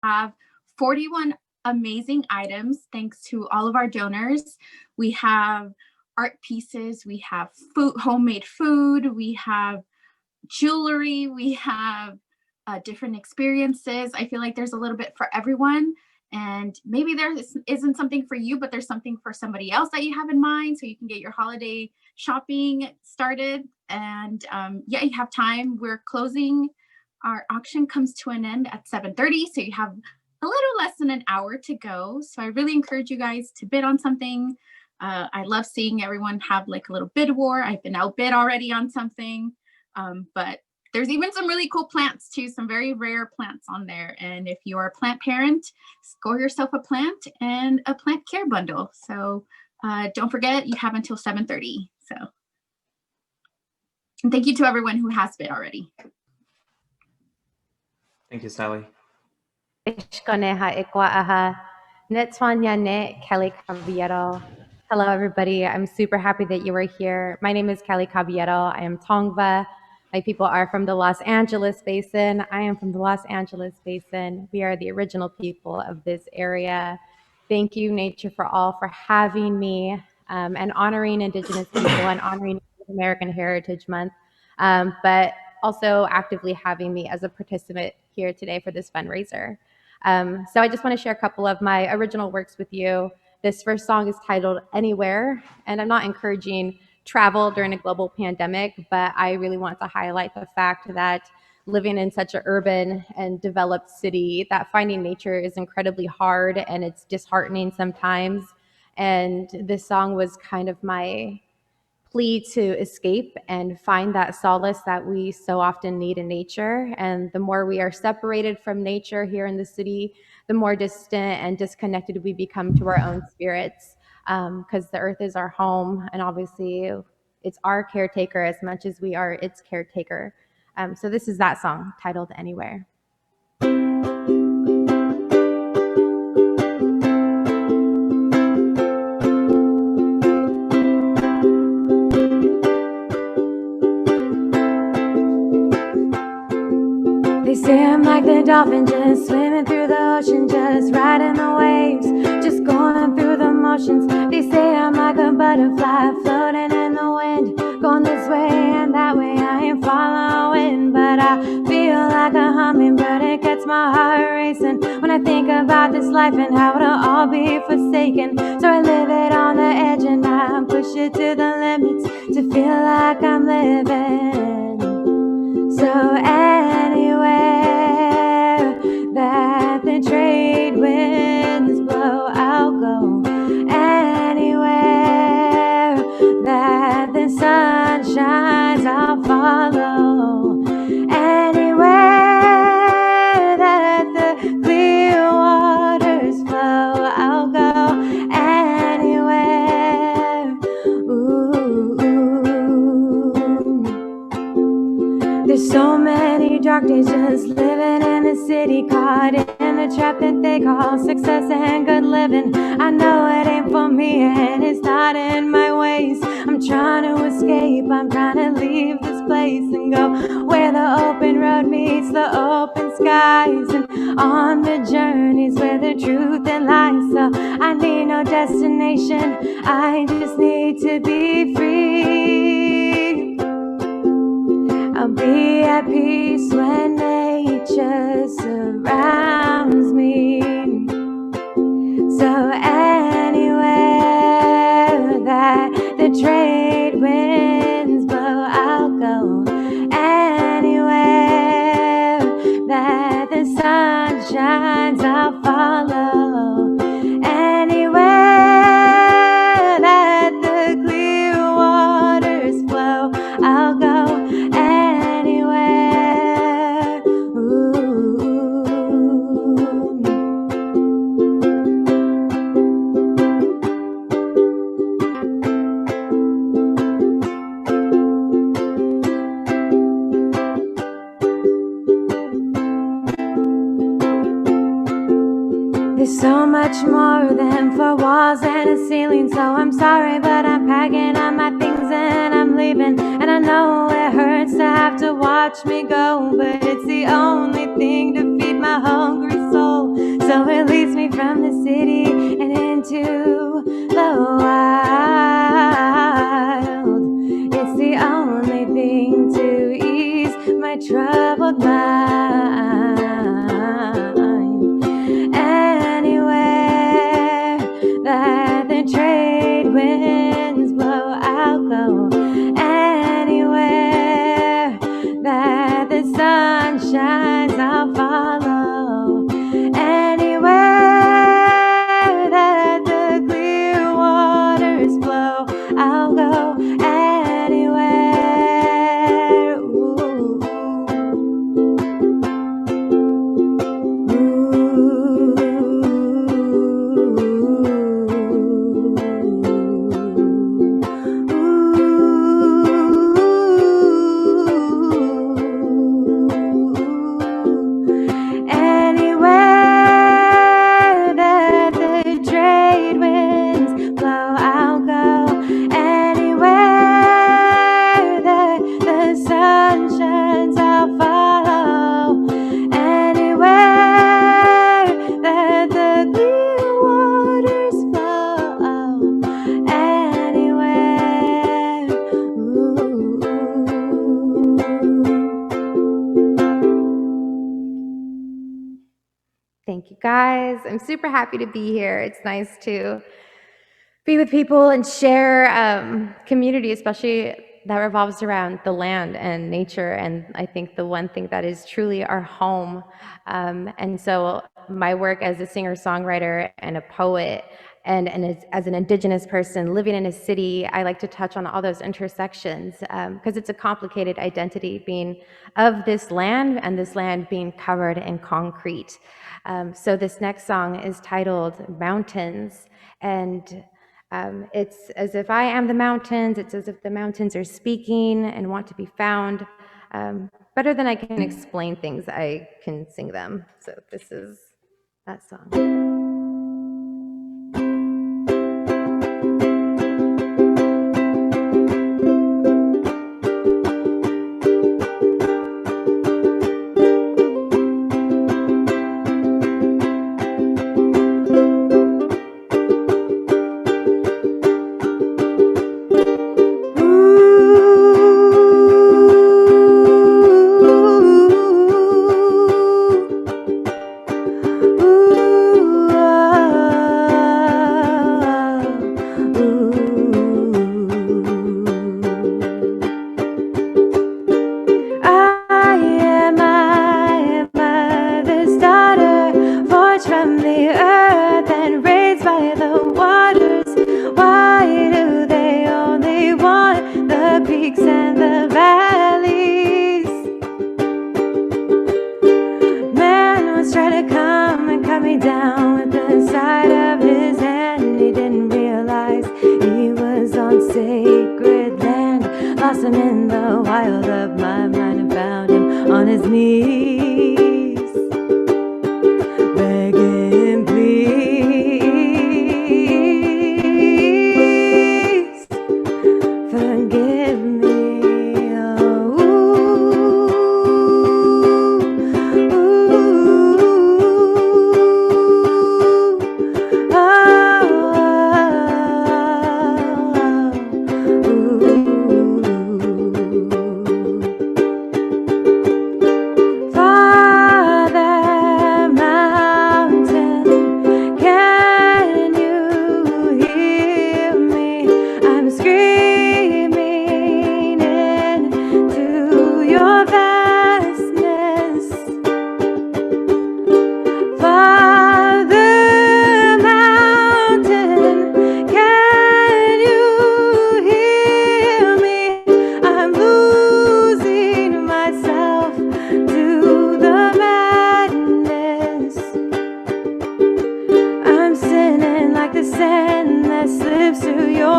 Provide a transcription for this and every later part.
Have 41 amazing items thanks to all of our donors. We have art pieces, we have food, homemade food, we have jewelry, we have different experiences. I feel like there's a little bit for everyone. And maybe there isn't something for you, but there's something for somebody else that you have in mind. So you can get your holiday shopping started. And yeah, you have time. We're closing. Our auction comes to an end at 7:30. So you have a little less than an hour to go. So I really encourage you guys to bid on something. I love seeing everyone have like a little bid war. I've been outbid already on something. But there's even some really cool plants too, some very rare plants on there. And if you are a plant parent, score yourself a plant and a plant care bundle. So don't forget, you have until 7:30. So and thank you to everyone who has bid already. Thank you, Sally. Hello, everybody. I'm super happy that you are here. My name is Kelly Caballero. I am Tongva. My people are from the Los Angeles Basin. I am from the Los Angeles Basin. We are the original people of this area. Thank you, Nature for All, for having me and honoring Indigenous people and honoring American Heritage Month, but also actively having me as a participant here today for this fundraiser. So I just want to share a couple of my original works with you. This first song is titled Anywhere, and I'm not encouraging travel during a global pandemic, but I really want to highlight the fact that living in such an urban and developed city, that finding nature is incredibly hard and it's disheartening sometimes. And this song was kind of my plea to escape and find that solace that we so often need in nature. And the more we are separated from nature here in the city, the more distant and disconnected we become to our own spirits, because the earth is our home, and obviously it's our caretaker as much as we are its caretaker. So this is that song titled Anywhere. They say I'm like the dolphin, just swimming through the ocean, just riding the waves, just going through the motions. They say I'm like a butterfly floating in the wind, going this way and that way, I ain't following. But I feel like a hummingbird, it gets my heart racing when I think about this life and how it'll all be forsaken. So I live it on the edge and I push it to the limits to feel like I'm living. So anywhere that the trade winds blow, I'll go. Anywhere that the sun shines, I'll follow. Anywhere that the clear waters flow, I'll go. Anywhere. Ooh. There's so many dark days just living in the city, caught in a trap that they call success and good living. I know it ain't for me and it's not in my ways. I'm trying to escape, I'm trying to leave this place and go where the open road meets against the open skies and on the journeys where the truth and lies. So I need no destination, I just need to be free. I'll be at peace when nature surrounds me. So anywhere that the trade winds blow, I'll go. Anywhere that the sun shines, I'll follow. Anywhere that the clear waters flow, I'll go. Anywhere. Ooh. There's so much more than four walls and a ceiling. So I'm sorry, but I'm packing up my things and I'm leaving. And I know it hurts to have to watch me go, but it's the only thing to feed my hungry soul. So it leads me from the city and into the wild. It's the only thing to ease my troubled mind. Anywhere that the trade winds blow, I'll go. Anywhere that the sun shines, I'll follow. Anywhere that the clear waters flow, I'll go. Anywhere. Ooh. Anywhere that the trade winds blow, I'll go. Anywhere that the sun shines, I'll follow. Anywhere that the clear waters flow. Anywhere. Ooh. Thank you guys. I'm super happy to be here. It's nice to be with people and share community, especially that revolves around the land and nature. And I think the one thing that is truly our home. And so my work as a singer-songwriter and a poet and as an Indigenous person living in a city, I like to touch on all those intersections because it's a complicated identity being of this land and this land being covered in concrete. So this next song is titled Mountains, and it's as if I am the mountains. It's as if the mountains are speaking and want to be found. Better than I can explain things, I can sing them. So this is that song.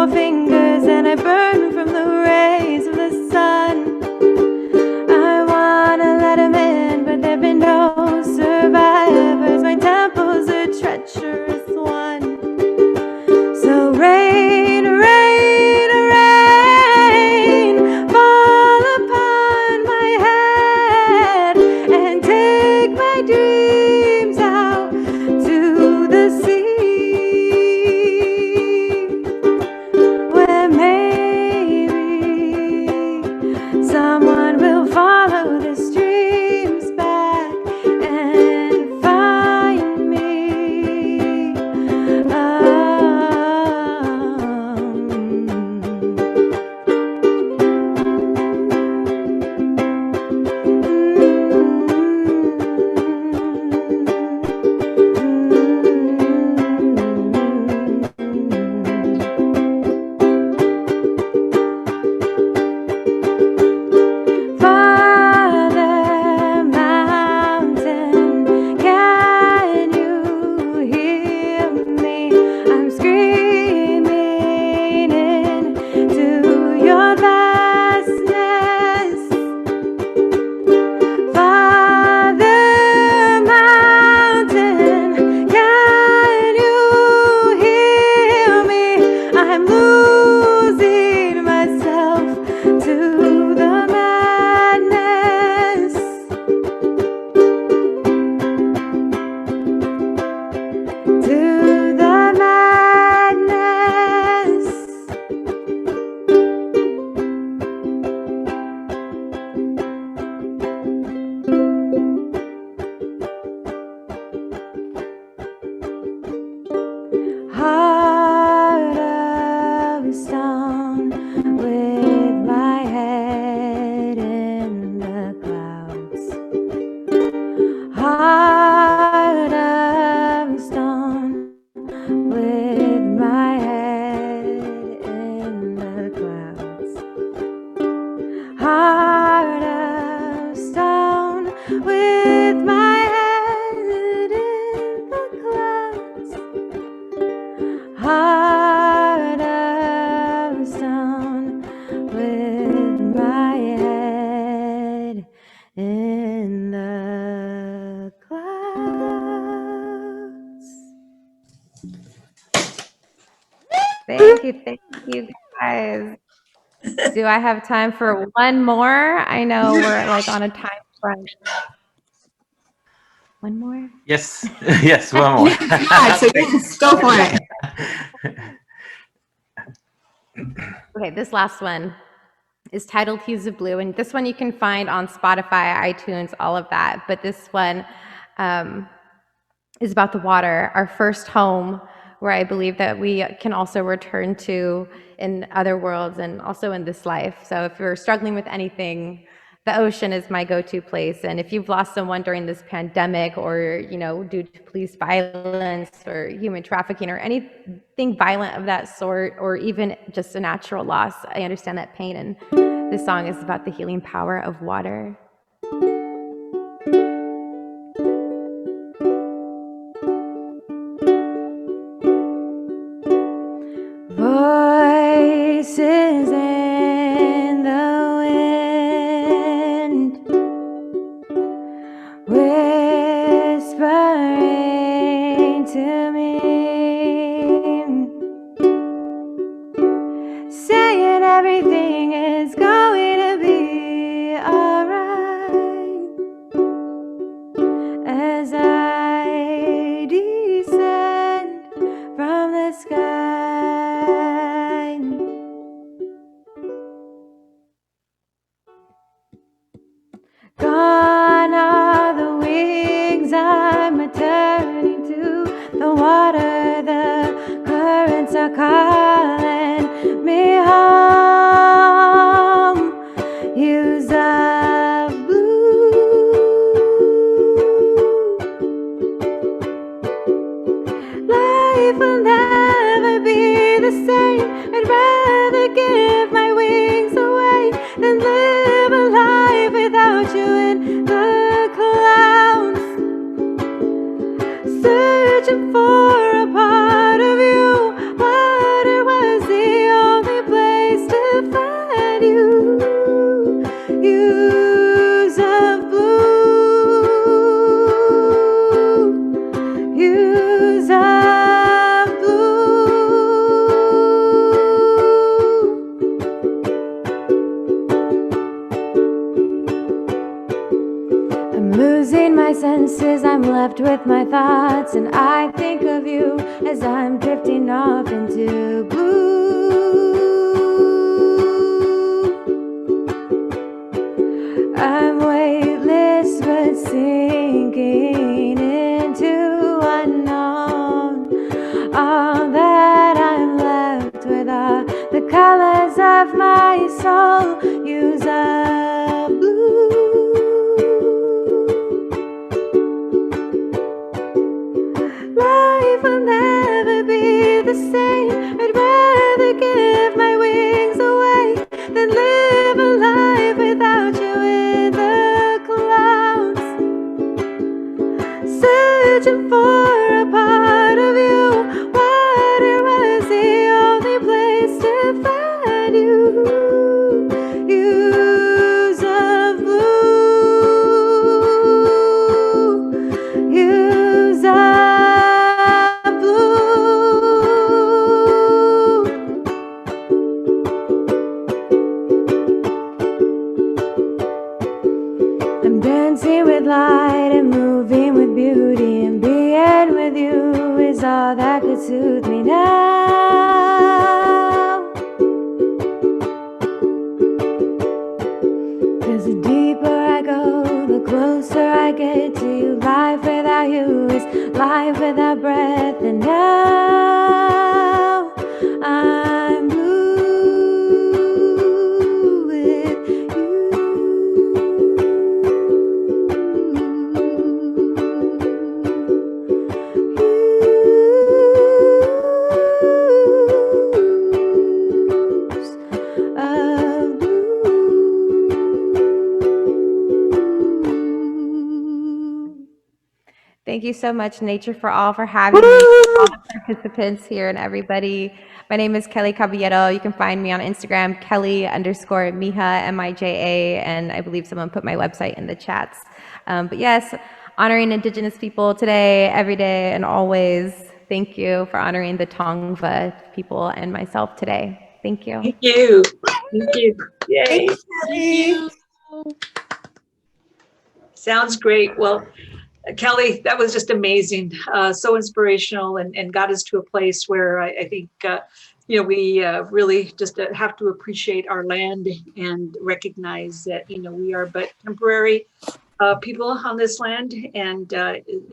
your fingers and I burn from the rays of the sun. I wanna let him in, but there've been no survivors. My temple's a treacherous one. So rain, rain, rain, fall upon my head and take my dreams out to the sea, where maybe someone will follow the streams back and find me. Father Mountain, can you hear me? I'm screaming into your vastness. Father Mountain, can you hear me? I'm losing myself to the madness. To the madness. Heart of stone, with my head in the clouds. Heart of stone, with my head in the clouds. Heart of stone, with my head in the clouds. Heart of stone, with my head in the clouds. Thank you guys. Do I have time for one more? I know we're like on a time crunch. One more? Yes, yes, one more. Yeah, so yes, go for it. Okay, this last one is titled Hues of Blue, and this one you can find on Spotify, iTunes, all of that. But this one is about the water, our first home, where I believe that we can also return to in other worlds and also in this life. So if you're struggling with anything, the ocean is my go-to place. And if you've lost someone during this pandemic, or due to police violence or human trafficking or anything violent of that sort, or even just a natural loss, I understand that pain. And this song is about the healing power of water. Voices in the wind, whispering to me, saying everything is going to be alright, as I descend from the sky. Gone are the wings, I'm returning to the water. The currents are calling me home. Hues of blue, life will never be the same. I'd rather give my wings away than live a life without you in the clouds. Searching for a part of you, what it was the my senses, I'm left with my thoughts, and I think of you as I'm drifting off into blue. I'm weightless but sinking into unknown. All that I'm left with are the colors of my soul, hues of blue. Life will never be the same. I'd rather give my wings away than live a life without you in the clouds. Searching for a part of you. Water was the only place to find you. Hues of blue. Hues of blue. I'm dancing with light and moving with beauty, and being with you is all that could soothe me now. 'Cause the deeper I go, the closer I get to you. Life without you is life without breath, and now I'm blue with hues of blue. Thank you so much, Nature for All, for having me, all the participants here and everybody. My name is Kelly Caballero. You can find me on Instagram, Kelly_Mija, MIJA, and I believe someone put my website in the chats. But yes, honoring Indigenous people today, every day, and always. Thank you for honoring the Tongva people and myself today. Thank you. Thank you. Thank you. Yay. Thank you. Sounds great. Well, Kelly, that was just amazing. So inspirational, and got us to a place where I think, we really just have to appreciate our land and recognize that, we are but temporary people on this land, and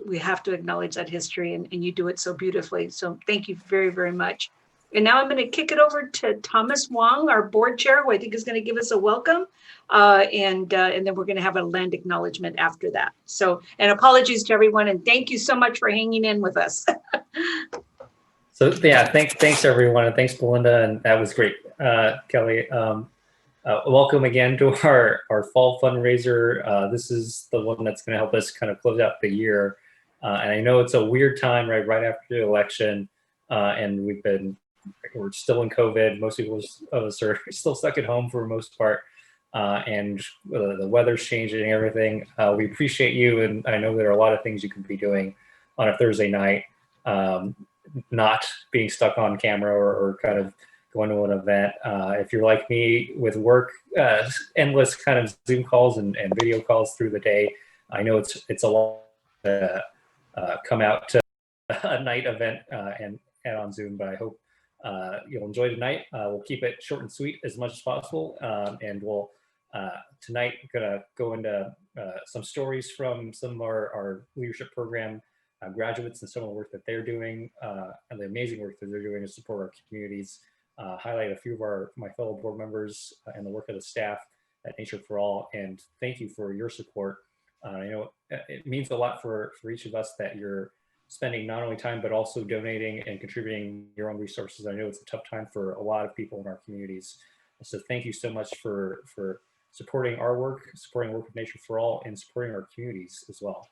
we have to acknowledge that history, and you do it so beautifully. So thank you very, very much. And now I'm going to kick it over to Thomas Wong, our board chair, who I think is going to give us a welcome. And then we're going to have a land acknowledgement after that. So, and apologies to everyone, and thank you so much for hanging in with us. So yeah, thanks everyone, and thanks Belinda, and that was great, Kelly. Welcome again to our fall fundraiser. This is the one that's going to help us kind of close out the year. And I know it's a weird time, right after the election, and we're still in COVID. Most people of us are still stuck at home for the most part, and the weather's changing and everything. We appreciate you, and I know there are a lot of things you can be doing on a Thursday night, not being stuck on camera or kind of going to an event. If you're like me with work, endless kind of Zoom calls and video calls through the day, I know it's a lot to come out to a night event and on Zoom, but I hope you'll enjoy tonight. We'll keep it short and sweet as much as possible, and we'll tonight gonna go into some stories from some of our leadership program graduates and some of the work that they're doing, and the amazing work that they're doing to support our communities. Highlight a few of my fellow board members and the work of the staff at Nature for All, and thank you for your support. I know it means a lot for each of us that you're spending not only time but also donating and contributing your own resources. I know it's a tough time for a lot of people in our communities, so thank you so much for supporting our work, supporting the work of Nature for All, and supporting our communities as well.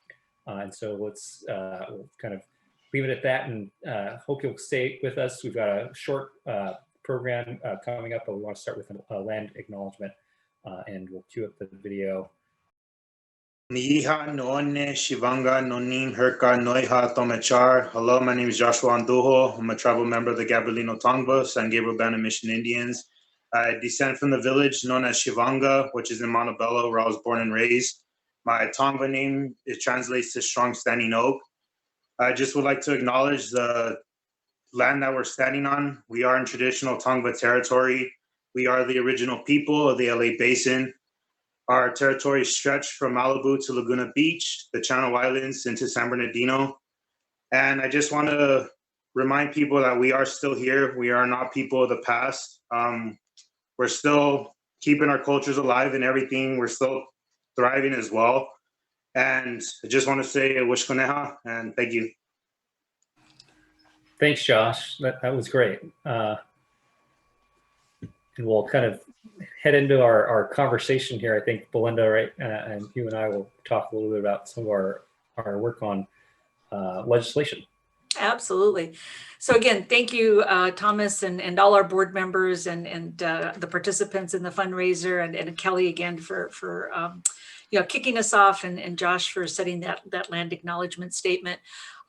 And so let's we'll kind of leave it at that, and hope you'll stay with us. We've got a short program coming up, but we want to start with a land acknowledgement, and we'll cue up the video. Niha Noone Shivanga Nonim Herka Noiha Tomachar. Hello, my name is Joshua Andujo. I'm a tribal member of the Gabrielino Tongva, San Gabriel Band of Mission Indians. I descend from the village known as Shivanga, which is in Montebello, where I was born and raised. My Tongva name, it translates to strong standing oak. I just would like to acknowledge the land that we're standing on. We are in traditional Tongva territory. We are the original people of the LA Basin. Our territory stretched from Malibu to Laguna Beach, the Channel Islands into San Bernardino. And I just want to remind people that we are still here. We are not people of the past. We're still keeping our cultures alive and everything. We're still thriving as well. And I just want to say Wishkoneha and thank you. Thanks, Josh. That was great. And we'll kind of head into our conversation here. I think Belinda, right, and you and I will talk a little bit about some of our work on legislation. Absolutely. So again, thank you, Thomas, and all our board members and the participants in the fundraiser, and Kelly again for kicking us off, and Josh for setting that land acknowledgement statement.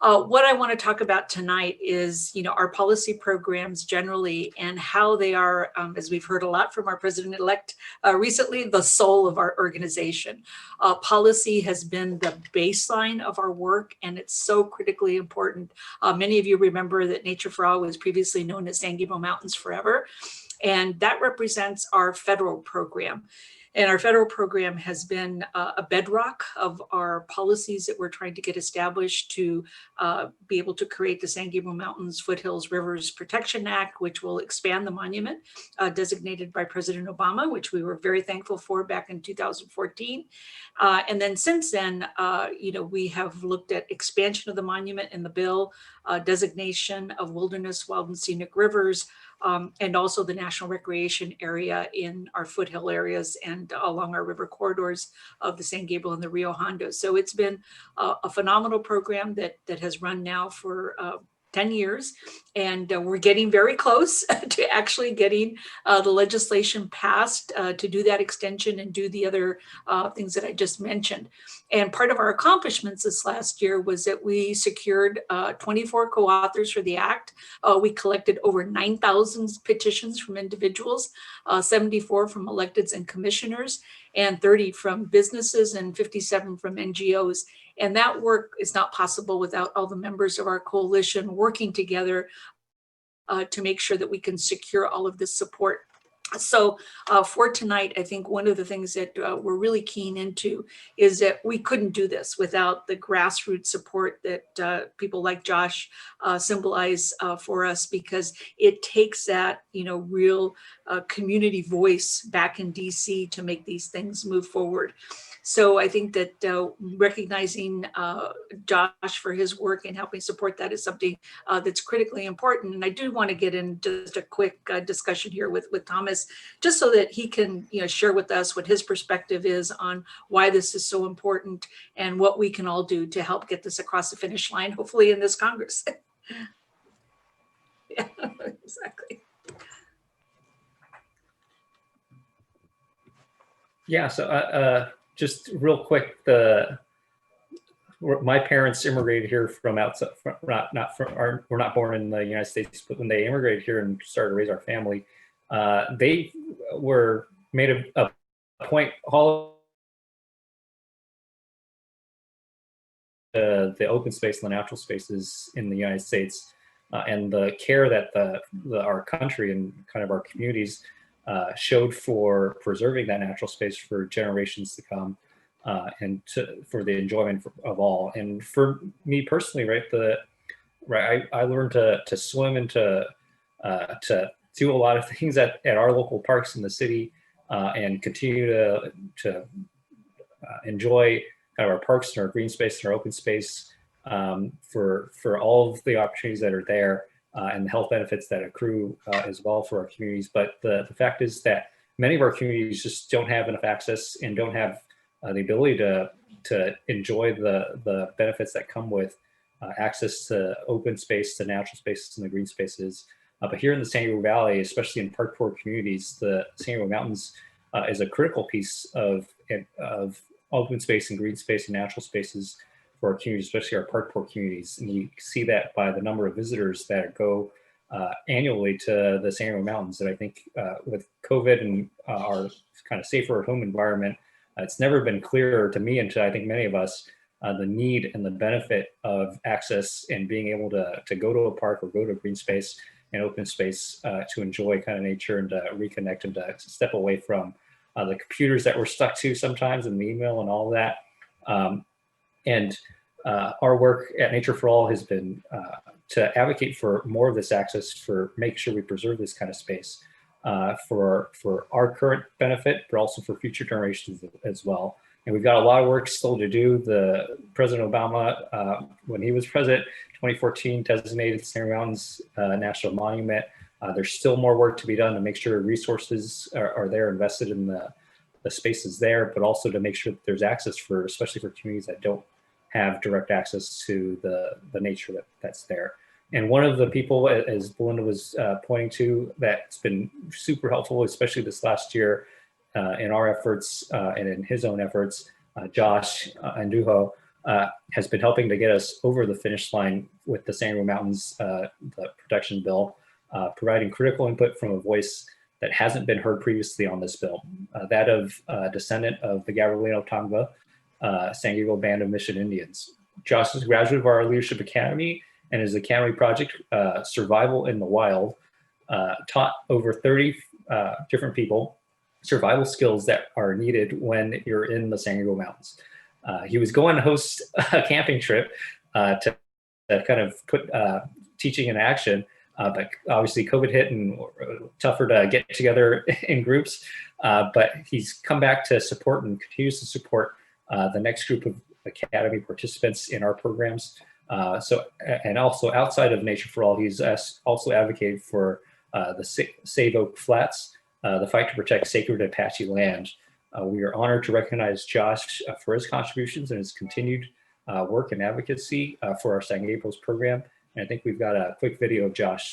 What I want to talk about tonight is, our policy programs generally and how they are, as we've heard a lot from our president-elect recently, the soul of our organization. Policy has been the baseline of our work, and it's so critically important. Many of you remember that Nature for All was previously known as San Gabriel Mountains Forever, and that represents our federal program. And our federal program has been a bedrock of our policies that we're trying to get established to be able to create the San Gabriel Mountains Foothills Rivers Protection Act, which will expand the monument designated by President Obama, which we were very thankful for back in 2014. And then since then, we have looked at expansion of the monument in the bill, designation of wilderness, wild and scenic rivers, and also the national recreation area in our foothill areas and along our river corridors of the San Gabriel and the Rio Hondo. So it's been a phenomenal program that has run now for 10 years, and we're getting very close to actually getting the legislation passed to do that extension and do the other things that I just mentioned. And part of our accomplishments this last year was that we secured 24 co-authors for the act. We collected over 9,000 petitions from individuals, 74 from electeds and commissioners, and 30 from businesses and 57 from NGOs. And that work is not possible without all the members of our coalition working together to make sure that we can secure all of this support. So for tonight, I think one of the things that we're really keen into is that we couldn't do this without the grassroots support that people like Josh symbolize for us, because it takes that real community voice back in DC to make these things move forward. So I think that recognizing Josh for his work and helping support that is something that's critically important. And I do want to get in just a quick discussion here with Thomas, just so that he can share with us what his perspective is on why this is so important and what we can all do to help get this across the finish line, hopefully in this Congress. Yeah, exactly. Yeah, so just real quick, my parents immigrated here from outside. We're not born in the United States, but when they immigrated here and started to raise our family, they were made a point all the open space and the natural spaces in the United States, and the care that our country and kind of our communities showed for preserving that natural space for generations to come, and for the enjoyment of all. And for me personally, I learned to swim and to do a lot of things at our local parks in the city, and continue to enjoy kind of our parks and our green space and our open space, for all of the opportunities that are there, and the health benefits that accrue as well for our communities. But the fact is that many of our communities just don't have enough access and don't have the ability to enjoy the benefits that come with access to open space, to natural spaces, and the green spaces. But here in the San Gabriel Valley, especially in park poor communities, the San Gabriel Mountains is a critical piece of open space and green space and natural spaces for our communities, especially our park poor communities. And you see that by the number of visitors that go annually to the San Gabriel Mountains. And I think with COVID and our kind of safer at home environment, It's never been clearer to me and to I think many of us the need and the benefit of access and being able to go to a park or go to a green space and open space to enjoy kind of nature and to reconnect and to step away from the computers that we're stuck to sometimes and the email and all that. And our work at Nature for All has been to advocate for more of this access, for make sure we preserve this kind of space for our current benefit, but also for future generations as well. And we've got a lot of work still to do. The President Obama, when he was president, 2014, designated the Sand Mountains National Monument. There's still more work to be done to make sure resources are there invested in the spaces there, but also to make sure that there's access for, especially for communities that don't have direct access to the nature that's there. And one of the people, as Belinda was pointing to, that's been super helpful, especially this last year in our efforts and in his own efforts, Josh Andujo, has been helping to get us over the finish line with the San Diego Mountains, the protection bill, providing critical input from a voice that hasn't been heard previously on this bill, that of descendant of the Gabrielino Tongva, San Diego Band of Mission Indians. Josh is a graduate of our Leadership Academy and his Academy project, Survival in the Wild, taught over 30 different people survival skills that are needed when you're in the San Diego Mountains. He was going to host a camping trip to kind of put teaching in action, but obviously COVID hit and tougher to get together in groups. But he's come back to support and continues to support the next group of Academy participants in our programs. And also outside of Nature for All, he's also advocated for the Save Oak Flats, the fight to protect sacred Apache land. We are honored to recognize Josh for his contributions and his continued work and advocacy for our San Gabriel's program. And I think we've got a quick video of Josh.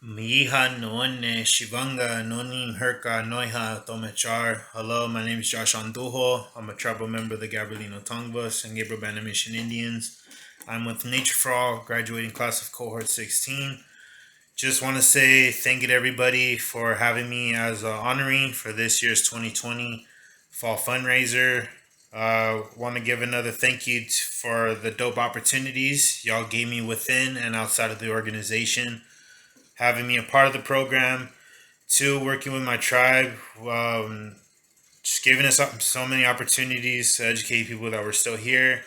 Miha noone shivanga nonin herka noiha tomechar. Hello, my name is Josh Andujo. I'm a tribal member of the Gabrielino Tongva, San Gabriel Band of Mission Indians. I'm with Nature for All, graduating class of cohort 16. Just want to say thank you to everybody for having me as an honoree for this year's 2020 Fall Fundraiser. Want to give another thank you for the dope opportunities y'all gave me within and outside of the organization, having me a part of the program, two, working with my tribe, just giving us so many opportunities to educate people that were still here,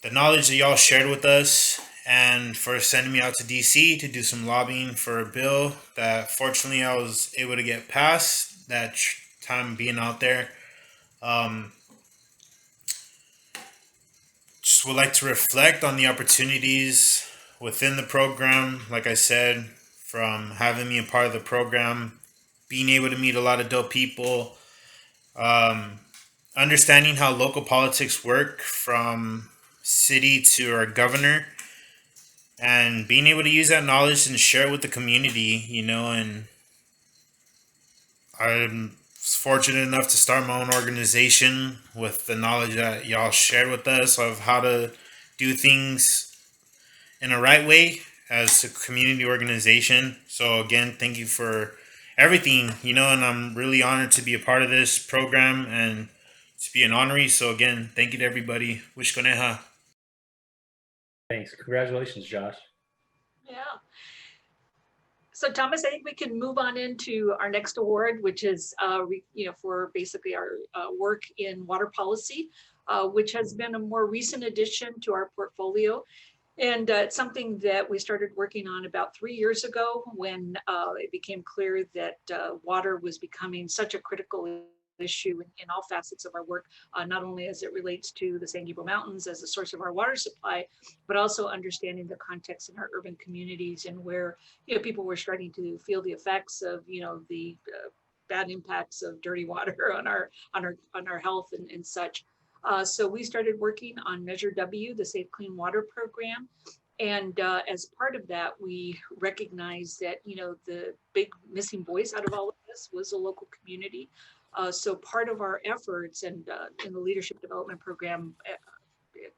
the knowledge that y'all shared with us, and for sending me out to DC to do some lobbying for a bill that fortunately I was able to get passed that time being out there. Just would like to reflect on the opportunities within the program. Like I said, from having me a part of the program, being able to meet a lot of dope people, understanding how local politics work from city to our governor, and being able to use that knowledge and share it with the community, and I'm fortunate enough to start my own organization with the knowledge that y'all shared with us of how to do things in a right way as a community organization. So again, thank you for everything, and I'm really honored to be a part of this program and to be an honoree. So again, thank you to everybody. Wish Koneha. Thanks. Congratulations, Josh. Yeah. So Thomas, I think we can move on into our next award, which is, for basically our work in water policy, which has been a more recent addition to our portfolio. And it's something that we started working on about 3 years ago when it became clear that water was becoming such a critical issue in all facets of our work, not only as it relates to the San Gabriel Mountains as a source of our water supply, but also understanding the context in our urban communities and where people were starting to feel the effects of the bad impacts of dirty water on our health and such. So we started working on Measure W, the Safe Clean Water Program. And as part of that, we recognized that, the big missing voice out of all of this was the local community. So part of our efforts and in the leadership development program,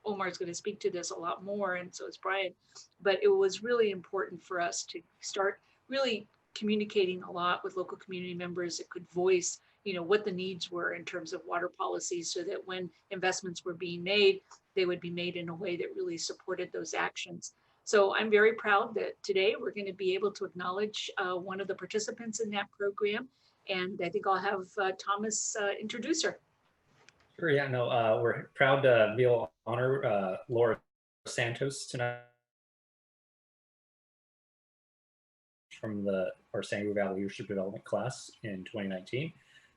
Omar is going to speak to this a lot more, and so is Brian, but it was really important for us to start really communicating a lot with local community members that could voice what the needs were in terms of water policies, so that when investments were being made, they would be made in a way that really supported those actions. So I'm very proud that today we're going to be able to acknowledge one of the participants in that program. And I think I'll have Thomas introduce her. Sure, yeah, no, we're proud to be able to honor Laura Santos tonight from our San Gabriel Valley Leadership Development class in 2019,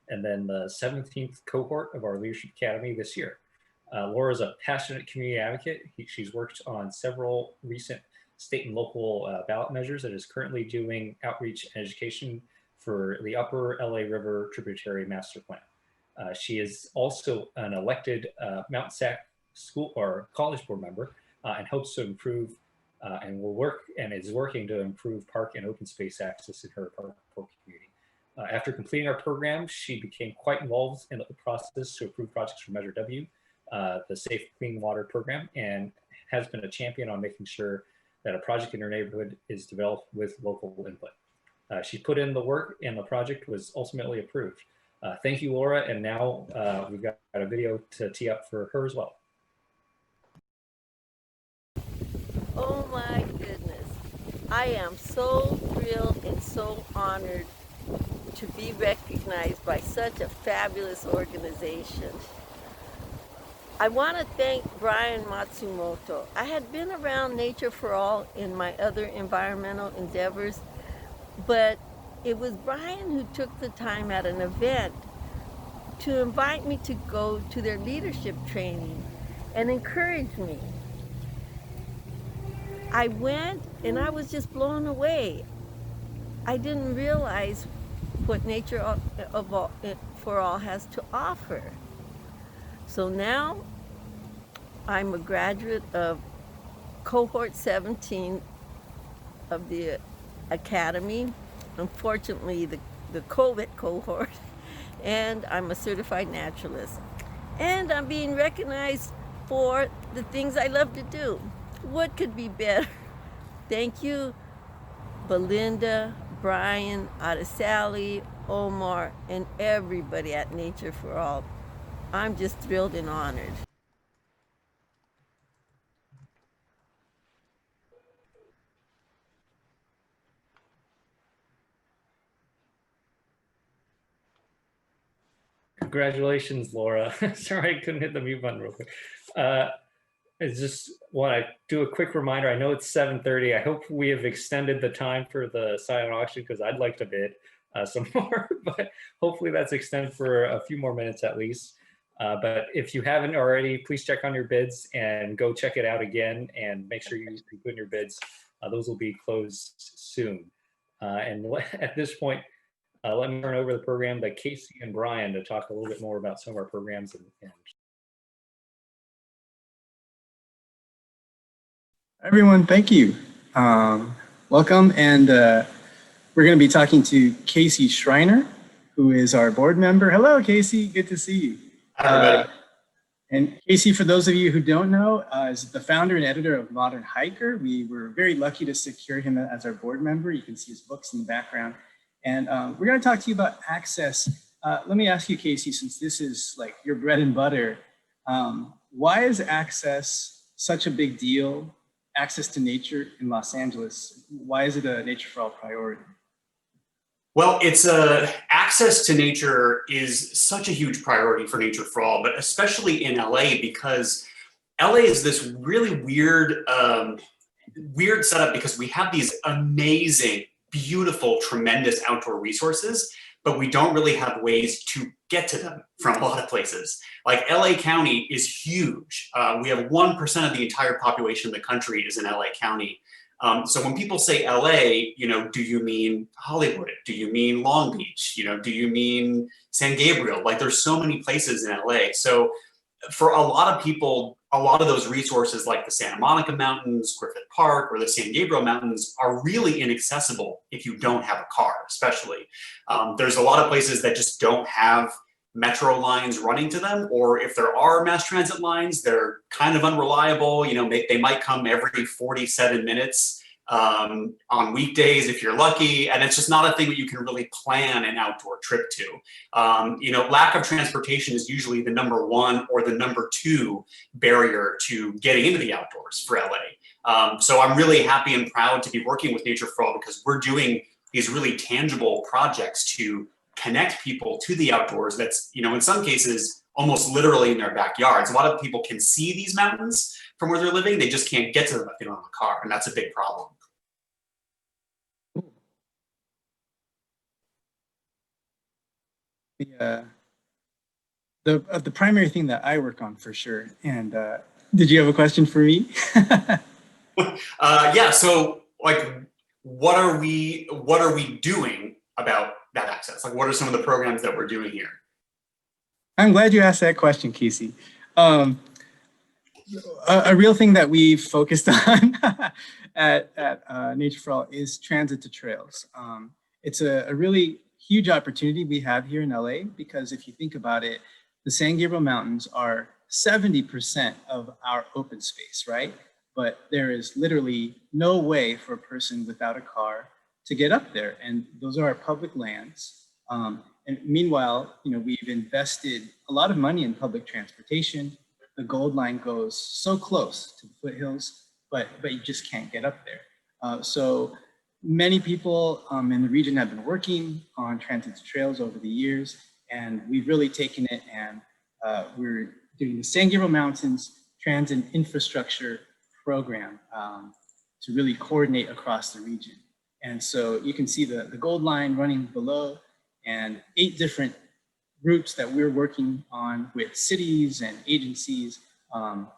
and then the 17th cohort of our Leadership Academy this year. Laura is a passionate community advocate. She's worked on several recent state and local ballot measures and is currently doing outreach and education for the Upper LA River Tributary Master Plan. She is also an elected Mount SAC school or college board member and hopes to improve and is working to improve park and open space access in her park community. After completing our program, she became quite involved in the process to approve projects for Measure W, the Safe Clean Water program, and has been a champion on making sure that a project in her neighborhood is developed with local input. She put in the work and the project was ultimately approved. Thank you, Laura. And now we've got a video to tee up for her as well. Oh my goodness. I am so thrilled and so honored to be recognized by such a fabulous organization. I want to thank Brian Matsumoto. I had been around Nature for All in my other environmental endeavors, but it was Brian who took the time at an event to invite me to go to their leadership training and encourage me. I went and I was just blown away. I didn't realize what Nature for All has to offer. So now I'm a graduate of cohort 17 of the Academy, unfortunately the COVID cohort, and I'm a certified naturalist. And I'm being recognized for the things I love to do. What could be better? Thank you, Belinda, Brian, Adesali, Omar, and everybody at Nature for All. I'm just thrilled and honored. Congratulations, Laura. Sorry, I couldn't hit the mute button real quick. I just want to do a quick reminder. I know it's 7:30. I hope we have extended the time for the silent auction because I'd like to bid some more, but hopefully that's extended for a few more minutes at least. But if you haven't already, please check on your bids and go check it out again and make sure you put in your bids. Those will be closed soon. And at this point, let me turn over the program to Casey and Brian to talk a little bit more about some of our programs. Everyone, thank you. Welcome, and we're going to be talking to Casey Schreiner, who is our board member. Hello, Casey. Good to see you. Hi, everybody. And Casey, for those of you who don't know, is the founder and editor of Modern Hiker. We were very lucky to secure him as our board member. You can see his books in the background. And we're going to talk to you about access. Let me ask you, Casey, since this is like your bread and butter, why is access such a big deal? Access to nature in Los Angeles. Why is it a Nature for All priority? Well, access to nature is such a huge priority for Nature for All, but especially in LA, because LA is this really weird setup because we have these amazing, beautiful, tremendous outdoor resources, but we don't really have ways to get to them from a lot of places. Like LA County is huge. We have 1% of the entire population of the country is in LA County. So when people say LA, do you mean Hollywood? Do you mean Long Beach? Do you mean San Gabriel? Like there's so many places in LA. So for a lot of people, a lot of those resources like the Santa Monica Mountains, Griffith Park, or the San Gabriel Mountains are really inaccessible if you don't have a car, especially. There's a lot of places that just don't have metro lines running to them, or if there are mass transit lines, they're kind of unreliable. They might come every 47 minutes on weekdays if you're lucky, and it's just not a thing that you can really plan an outdoor trip to. You know, lack of transportation is usually the number one or the number two barrier to getting into the outdoors for LA. So I'm really happy and proud to be working with Nature for All because we're doing these really tangible projects to connect people to the outdoors. That's, you know, in some cases, almost literally in their backyards. A lot of people can see these mountains from where they're living. They just can't get to them if they don't have a car, and that's a big problem. The primary thing that I work on for sure. And did you have a question for me? Yeah. So, like, what are we doing about that access? Like, what are some of the programs that we're doing here? I'm glad you asked that question, Casey. A real thing that we've focused on at Nature for All is transit to trails. It's a really huge opportunity we have here in LA because if you think about it, the San Gabriel Mountains are 70% of our open space, right? But there is literally no way for a person without a car to get up there. And those are our public lands. And meanwhile, you know, we've invested a lot of money in public transportation. The Gold Line goes so close to the foothills, but you just can't get up there. So many people in the region have been working on transit to trails over the years, and we've really taken it and we're doing the San Gabriel Mountains Transit Infrastructure Program to really coordinate across the region. And so you can see the Gold Line running below and 8 different routes that we're working on with cities and agencies.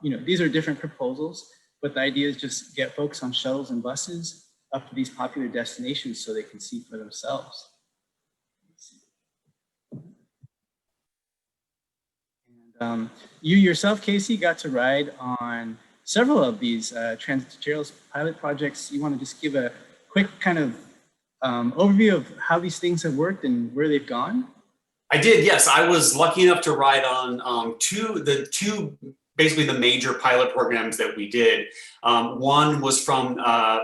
You know, these are different proposals, but the idea is just get folks on shuttles and buses up to these popular destinations so they can see for themselves. And you yourself, Casey, got to ride on several of these transit to trails pilot projects. You want to just give a quick kind of overview of how these things have worked and where they've gone? I did, yes. I was lucky enough to ride on two basically the major pilot programs that we did. One was from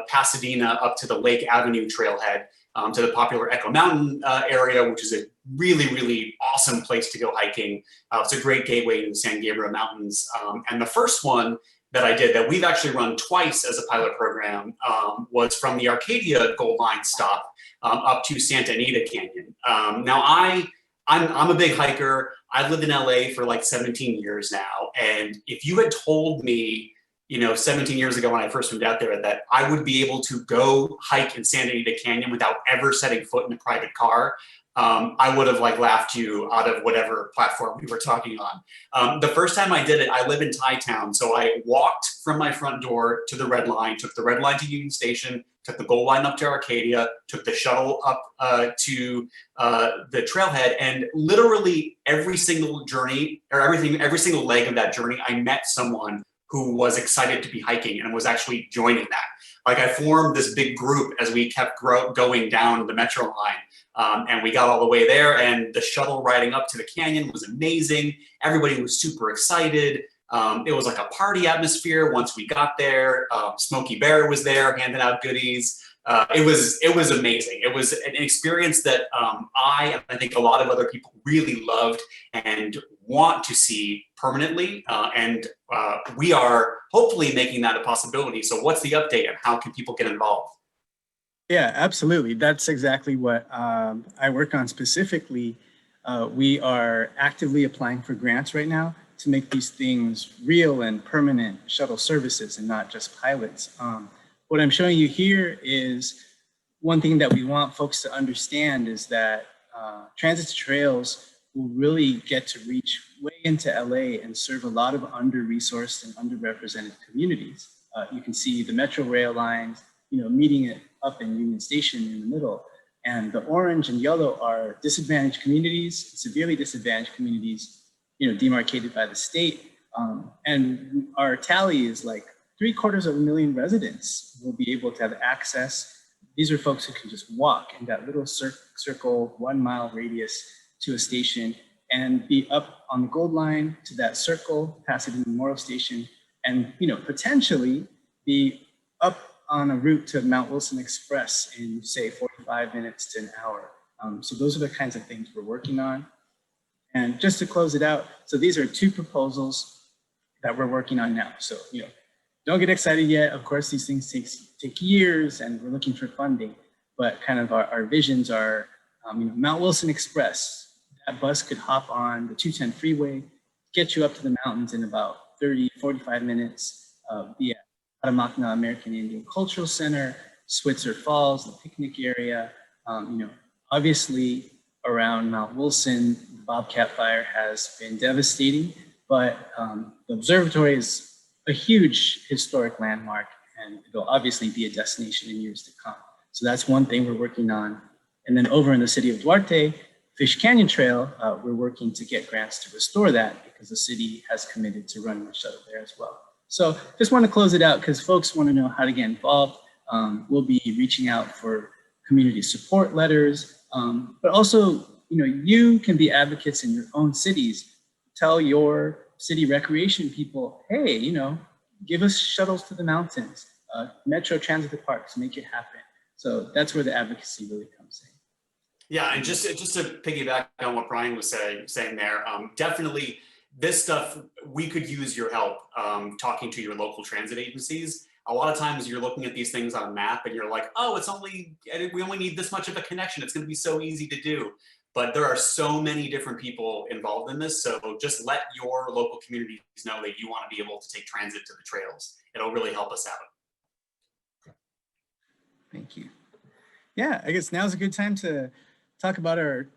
Pasadena up to the Lake Avenue trailhead to the popular Echo Mountain area, which is a really, really awesome place to go hiking. It's a great gateway to the San Gabriel Mountains. And the first one that I did that we've actually run twice as a pilot program was from the Arcadia Gold Line stop up to Santa Anita Canyon. Now I'm a big hiker. I've lived in LA for like 17 years now. And if you had told me, you know, 17 years ago when I first moved out there that I would be able to go hike in Santa Anita Canyon without ever setting foot in a private car, I would have like laughed you out of whatever platform we were talking on. The first time I did it, I live in Thai Town. So I walked from my front door to the Red Line, took the Red Line to Union Station, took the Gold Line up to Arcadia, took the shuttle up to the trailhead, and literally every single journey or every single leg of that journey, I met someone who was excited to be hiking and was actually joining that. Like I formed this big group as we kept going down the Metro line. And we got all the way there, and the shuttle riding up to the canyon was amazing. Everybody was super excited. It was like a party atmosphere once we got there. Smokey Bear was there handing out goodies. It was amazing. It was an experience that I think a lot of other people really loved and want to see permanently. And we are hopefully making that a possibility. So what's the update and how can people get involved? Yeah, absolutely. That's exactly what I work on specifically. We are actively applying for grants right now to make these things real and permanent shuttle services and not just pilots. What I'm showing you here is one thing that we want folks to understand is that transit to trails will really get to reach way into LA and serve a lot of under-resourced and underrepresented communities. You can see the Metro rail lines, you know, meeting it up in Union Station in the middle. And the orange and yellow are disadvantaged communities, severely disadvantaged communities, you know, demarcated by the state. And our tally is like 750,000 residents will be able to have access. These are folks who can just walk in that little circle, 1 mile radius to a station and be up on the Gold Line to that circle, Pasadena Memorial Station, and, you know, potentially be up on a route to Mount Wilson Express in, say, 45 minutes to an hour. So those are the kinds of things we're working on. And just to close it out, so these are 2 proposals that we're working on now. So, don't get excited yet. Of course, these things take years, and we're looking for funding. But kind of our visions are, Mount Wilson Express. That bus could hop on the 210 freeway, get you up to the mountains in about 30, 45 minutes. Be at Atamakna American Indian Cultural Center, Switzer Falls, the picnic area. Obviously around Mount Wilson, the Bobcat Fire has been devastating, but the observatory is a huge historic landmark, and it'll obviously be a destination in years to come. So that's one thing we're working on. And then over in the city of Duarte, Fish Canyon Trail, we're working to get grants to restore that because the city has committed to running a shuttle there as well. So just want to close it out because folks want to know how to get involved. We'll be reaching out for community support letters, but also, you can be advocates in your own cities. Tell your city recreation people, hey, give us shuttles to the mountains, metro transit to parks, make it happen. So that's where the advocacy really comes in. Yeah, and just to piggyback on what Brian was saying there, definitely this stuff, we could use your help talking to your local transit agencies. A lot of times you're looking at these things on a map and you're like, oh, we only need this much of a connection. It's going to be so easy to do. But there are so many different people involved in this. So just let your local communities know that you want to be able to take transit to the trails. It'll really help us out. Thank you. Yeah, I guess now's a good time to talk about our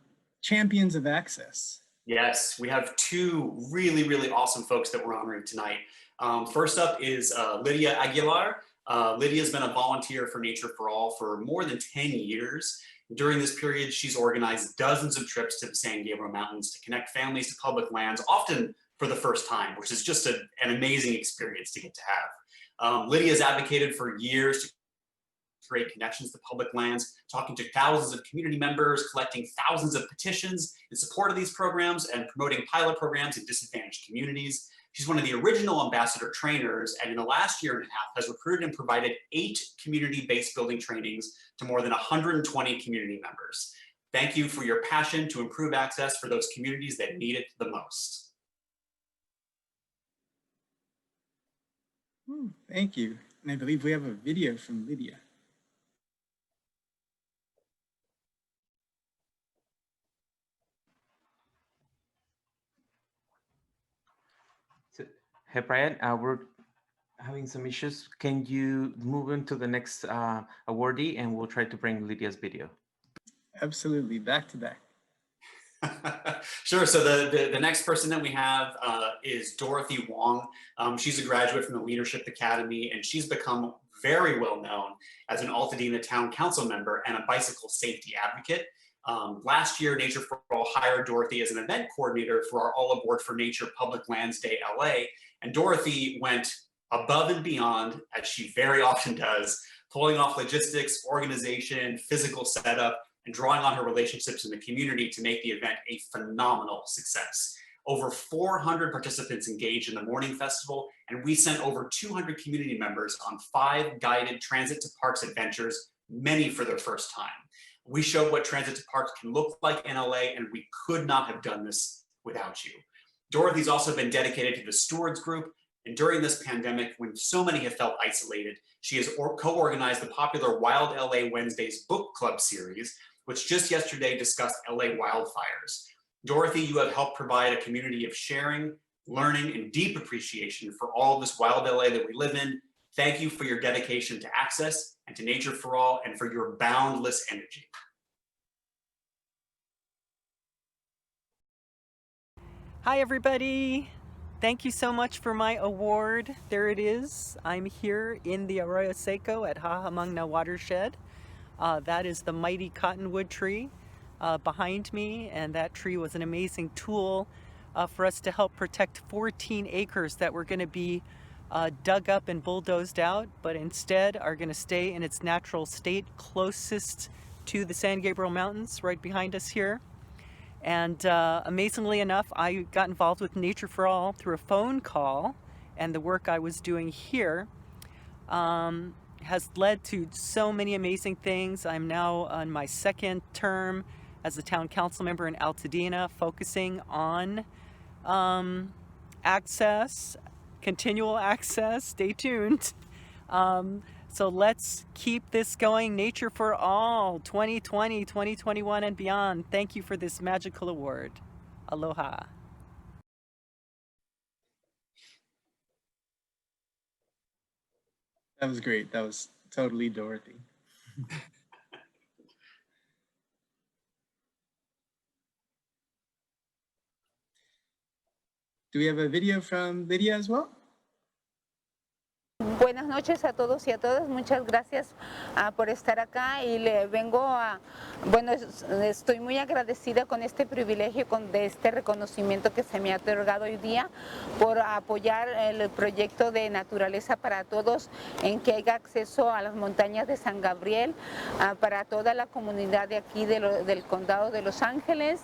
champions of access. Yes, we have 2 really, really awesome folks that we're honoring tonight. First up is Lydia Aguilar. Lydia's been a volunteer for Nature for All for more than 10 years. During this period, she's organized dozens of trips to the San Gabriel Mountains to connect families to public lands, often for the first time, which is just an amazing experience to get to have. Lydia's advocated for years to create connections to public lands, talking to thousands of community members, collecting thousands of petitions in support of these programs, and promoting pilot programs in disadvantaged communities. She's one of the original ambassador trainers, and in the last year and a half has recruited and provided 8 community-based building trainings to more than 120 community members. Thank you for your passion to improve access for those communities that need it the most. Thank you. And I believe we have a video from Lydia. Hey, Brian, we're having some issues. Can you move into the next awardee and we'll try to bring Lydia's video? Absolutely, back to back. Sure. So the next person that we have is Dorothy Wong. She's a graduate from the Leadership Academy, and she's become very well known as an Altadena Town Council member and a bicycle safety advocate. Last year, Nature for All hired Dorothy as an event coordinator for our All Aboard for Nature Public Lands Day LA. And Dorothy went above and beyond, as she very often does, pulling off logistics, organization, physical setup, and drawing on her relationships in the community to make the event a phenomenal success. Over 400 participants engaged in the morning festival, and we sent over 200 community members on 5 guided transit to parks adventures, many for their first time. We showed what transit to parks can look like in LA, and we could not have done this without you. Dorothy's also been dedicated to the Stewards Group, and during this pandemic, when so many have felt isolated, she has co-organized the popular Wild LA Wednesdays book club series, which just yesterday discussed LA wildfires. Dorothy, you have helped provide a community of sharing, learning, and deep appreciation for all this wild LA that we live in. Thank you for your dedication to access and to Nature for All, and for your boundless energy. Hi, everybody. Thank you so much for my award. There it is. I'm here in the Arroyo Seco at Hahamangna Watershed. That is the mighty cottonwood tree behind me, and that tree was an amazing tool for us to help protect 14 acres that were going to be dug up and bulldozed out, but instead are going to stay in its natural state closest to the San Gabriel Mountains right behind us here. And amazingly enough, I got involved with Nature for All through a phone call and the work I was doing here. has led to so many amazing things. I'm now on my second term as a town council member in Altadena, focusing on access, continual access. Stay tuned. So let's keep this going. Nature for All 2020, 2021 and beyond. Thank you for this magical award. Aloha. That was great. That was totally Dorothy. Do we have a video from Lydia as well? Buenas noches a todos y a todas, muchas gracias por estar acá y le vengo a, bueno, estoy muy agradecida con este privilegio, de este reconocimiento que se me ha otorgado hoy día por apoyar el proyecto de Naturaleza para Todos en que haya acceso a las montañas de San Gabriel para toda la comunidad de aquí del condado de Los Ángeles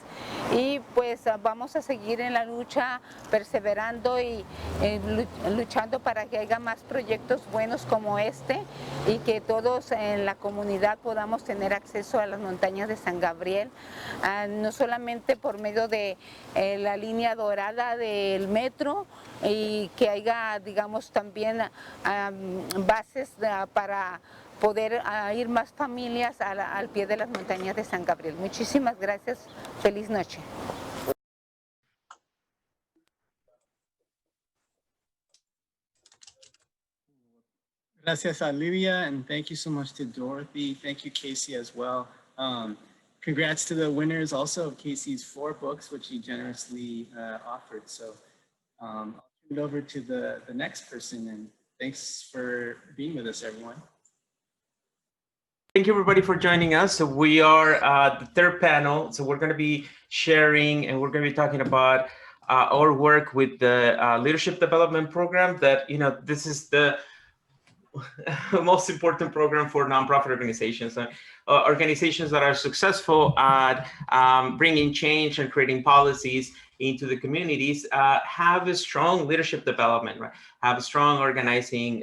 y pues vamos a seguir en la lucha perseverando y luchando para que haya más proyectos buenos como este y que todos en la comunidad podamos tener acceso a las montañas de San Gabriel, no solamente por medio de la línea dorada del metro y que haya, digamos, también bases para poder ir más familias al pie de las montañas de San Gabriel. Muchísimas gracias. Feliz noche. Gracias a Lydia, and thank you so much to Dorothy. Thank you, Casey, as well. Congrats to the winners also of Casey's 4 books, which he generously offered. So I'll turn it over to the next person, and thanks for being with us, everyone. Thank you, everybody, for joining us. So we are the third panel. So we're going to be sharing, and we're going to be talking about our work with the Leadership Development Program. That, you know, this is the most important program for nonprofit organizations. Organizations that are successful at bringing change and creating policies into the communities have a strong leadership development, right? Have a strong organizing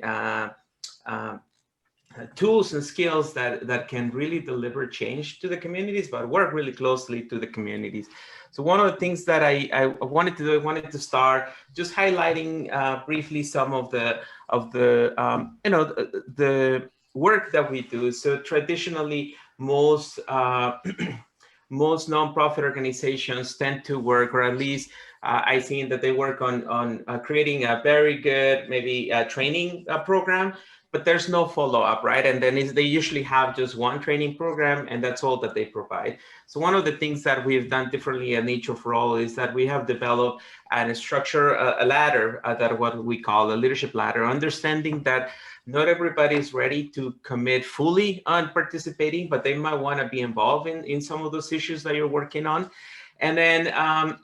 tools and skills that can really deliver change to the communities, but work really closely to the communities. So one of the things that I wanted to do, I wanted to start just highlighting briefly some of the you know, the work that we do. So traditionally, most most nonprofit organizations tend to work, or at least I've seen that they work on creating a very good maybe training program, but there's no follow-up, right? And then they usually have just one training program, and that's all that they provide. So one of the things that we've done differently at Nature for All is that we have developed and structure a ladder that what we call a leadership ladder, understanding that not everybody is ready to commit fully on participating, but they might want to be involved in some of those issues that you're working on. And then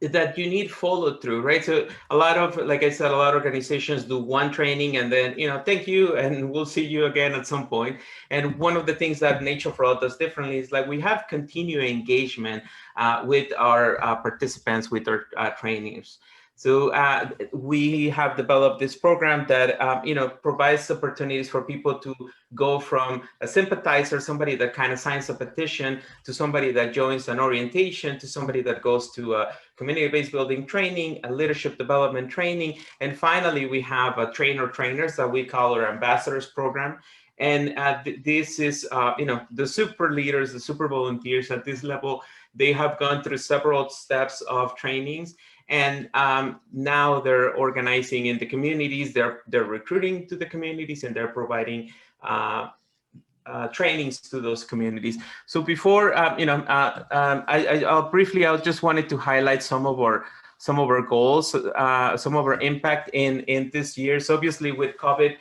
that you need follow through, right? So a lot of, like I said, a lot of organizations do one training and then, you know, thank you, and we'll see you again at some point. And one of the things that Nature for All does differently is like we have continued engagement with our participants, with our trainers. So we have developed this program that you know, provides opportunities for people to go from a sympathizer, somebody that kind of signs a petition, to somebody that joins an orientation, to somebody that goes to a community-based building training, a leadership development training, and finally we have a trainers that we call our ambassadors program. And this is you know, the super leaders, the super volunteers at this level. They have gone through several steps of trainings. And now they're organizing in the communities, they're recruiting to the communities, and they're providing trainings to those communities. So before, you know, I'll just wanted to highlight some of our goals, some of our impact in this year. So obviously with COVID,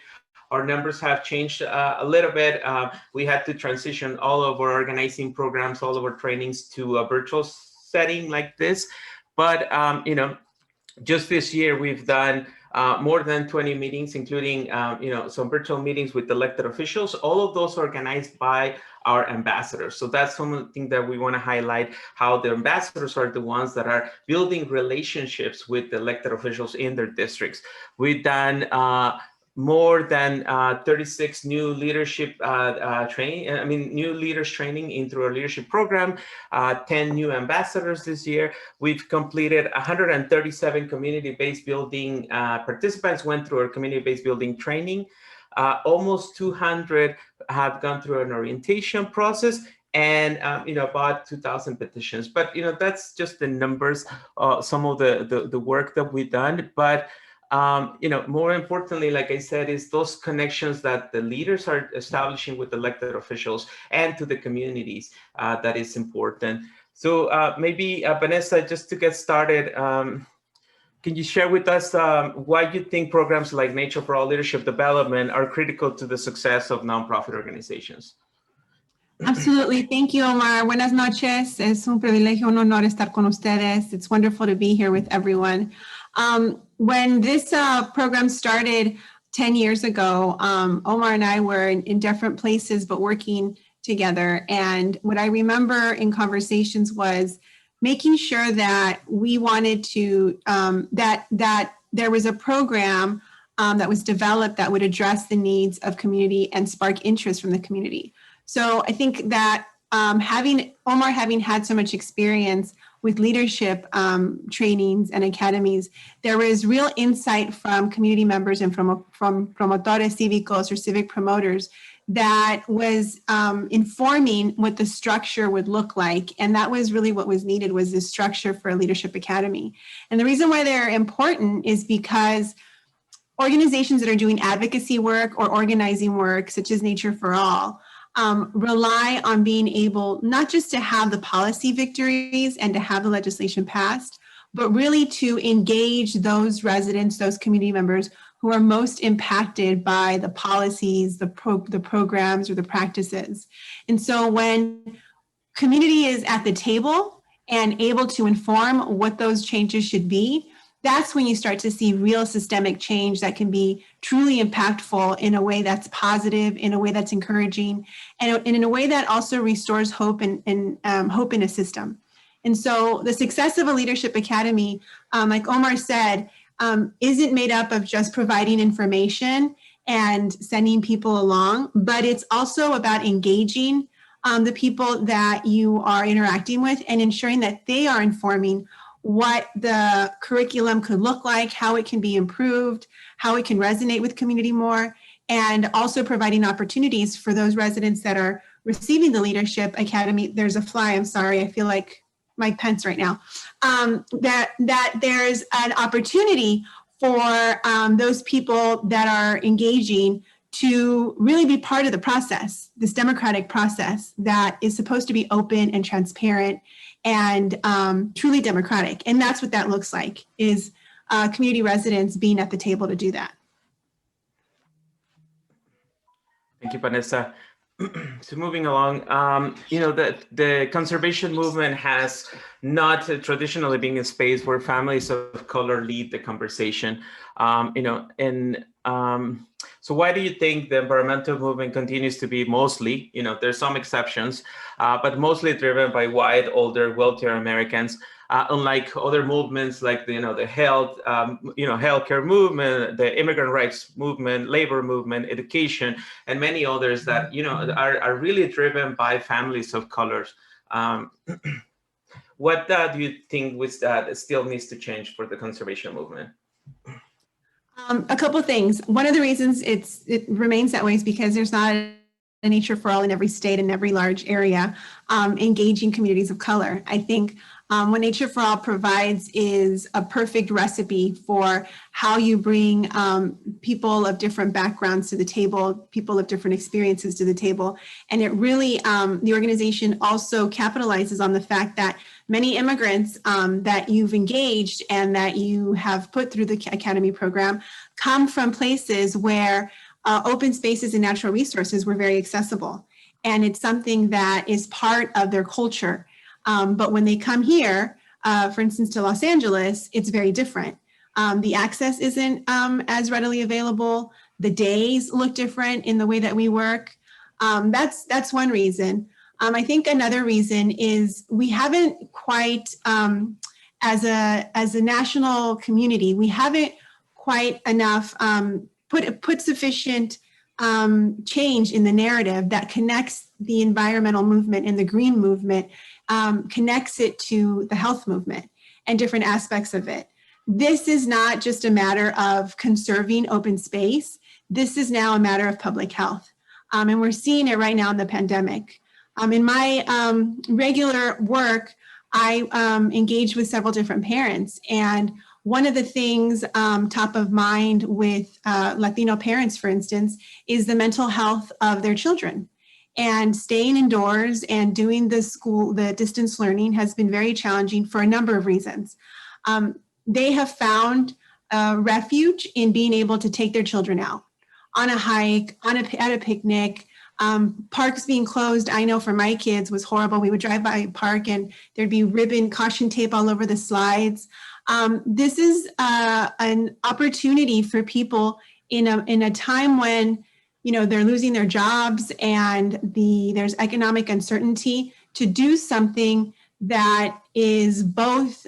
our numbers have changed a little bit. We had to transition all of our organizing programs, all of our trainings to a virtual setting like this. But, you know, just this year, we've done more than 20 meetings, including, you know, some virtual meetings with elected officials, all of those organized by our ambassadors. So that's something that we want to highlight, how the ambassadors are the ones that are building relationships with the elected officials in their districts. We've done more than 36 new leadership new leaders training into our leadership program, 10 new ambassadors this year. We've completed 137 community-based building participants went through our community-based building training. Almost 200 have gone through an orientation process, and about 2,000 petitions. But that's just the numbers, some of the work that we've done. But more importantly, like I said, is those connections that the leaders are establishing with elected officials and to the communities. That is important. So maybe Vanessa, just to get started, can you share with us why you think programs like Nature for All Leadership Development are critical to the success of nonprofit organizations? Absolutely. Thank you, Omar. Buenas noches. Es un privilegio, un honor estar con ustedes. It's wonderful to be here with everyone. When this program started 10 years ago, Omar and I were in different places, but working together. And what I remember in conversations was making sure that we wanted to, that there was a program that was developed that would address the needs of community and spark interest from the community. So I think that Omar having had so much experience with leadership trainings and academies, there was real insight from community members and from promotores cívicos or civic promoters that was informing what the structure would look like. And that was really what was needed, was this structure for a leadership academy. And the reason why they're important is because organizations that are doing advocacy work or organizing work, such as Nature for All, rely on being able not just to have the policy victories and to have the legislation passed, but really to engage those residents, those community members who are most impacted by the policies, the programs, or the practices. And so when community is at the table and able to inform what those changes should be, that's when you start to see real systemic change that can be truly impactful in a way that's positive, in a way that's encouraging, and in a way that also restores hope and hope in a system. And so the success of a leadership academy, like Omar said, isn't made up of just providing information and sending people along, but it's also about engaging the people that you are interacting with and ensuring that they are informing what the curriculum could look like, how it can be improved, how it can resonate with community more, and also providing opportunities for those residents that are receiving the Leadership Academy. There's a fly, I'm sorry, I feel like Mike Pence right now. That there's an opportunity for those people that are engaging to really be part of the process, this democratic process that is supposed to be open and transparent and truly democratic. And that's what that looks like, is community residents being at the table to do that. Thank you, Vanessa. So moving along, the conservation movement has not traditionally been a space where families of color lead the conversation. So why do you think the environmental movement continues to be mostly, there's some exceptions, but mostly driven by white, older, wealthier Americans, unlike other movements like the health, healthcare movement, the immigrant rights movement, labor movement, education, and many others that are really driven by families of colors. What do you think with that still needs to change for the conservation movement? A couple of things. One of the reasons it remains that way is because there's not a Nature for All in every state and every large area engaging communities of color. I think what Nature for All provides is a perfect recipe for how you bring people of different backgrounds to the table, people of different experiences to the table. And it really, the organization also capitalizes on the fact that many immigrants that you've engaged and that you have put through the Academy program come from places where open spaces and natural resources were very accessible. And it's something that is part of their culture. But when they come here, for instance, to Los Angeles, it's very different. The access isn't as readily available. The days look different in the way that we work. That's one reason. I think another reason is we haven't quite, as a national community, we haven't quite enough put sufficient change in the narrative that connects the environmental movement and the green movement, connects it to the health movement and different aspects of it. This is not just a matter of conserving open space. This is now a matter of public health. And we're seeing it right now in the pandemic. In my regular work, I engage with several different parents. And one of the things top of mind with Latino parents, for instance, is the mental health of their children. And staying indoors and doing the distance learning has been very challenging for a number of reasons. They have found refuge in being able to take their children out on a hike, at a picnic. Parks being closed, I know for my kids was horrible. We would drive by a park and there'd be ribbon, caution tape all over the slides. This is an opportunity for people in a time when, you know, they're losing their jobs and there's economic uncertainty, to do something that is both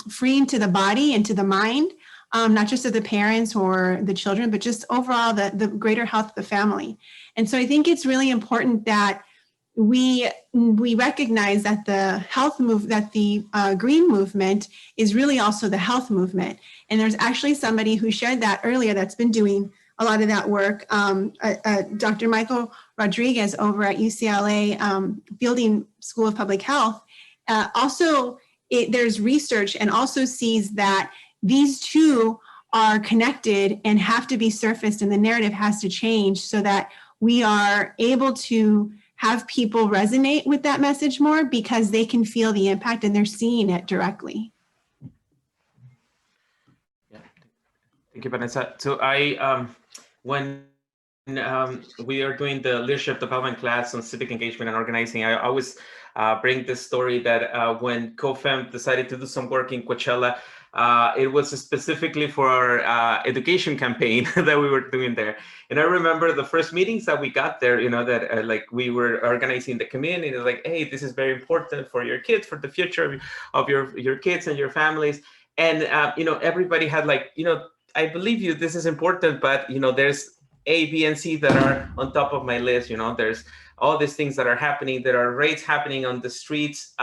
freeing to the body and to the mind, not just of the parents or the children, but just overall the greater health of the family. And so I think it's really important that we recognize that the green movement is really also the health movement. And there's actually somebody who shared that earlier that's been doing a lot of that work. Dr. Michael Rodriguez over at UCLA Fielding School of Public Health. There's research and also sees that these two are connected and have to be surfaced, and the narrative has to change so that we are able to have people resonate with that message more, because they can feel the impact and they're seeing it directly. Yeah, thank you, Vanessa. So when we are doing the leadership development class on civic engagement and organizing, I always bring this story that when COFEM decided to do some work in Coachella, it was specifically for our education campaign that we were doing there. And I remember the first meetings that we got there, you know, that like we were organizing the community, like, hey, this is very important for your kids, for the future of your kids and your families. And, you know, everybody had like, you know, I believe you, this is important, but, you know, there's A, B, and C that are on top of my list. You know, there's all these things that are happening. There are raids happening on the streets,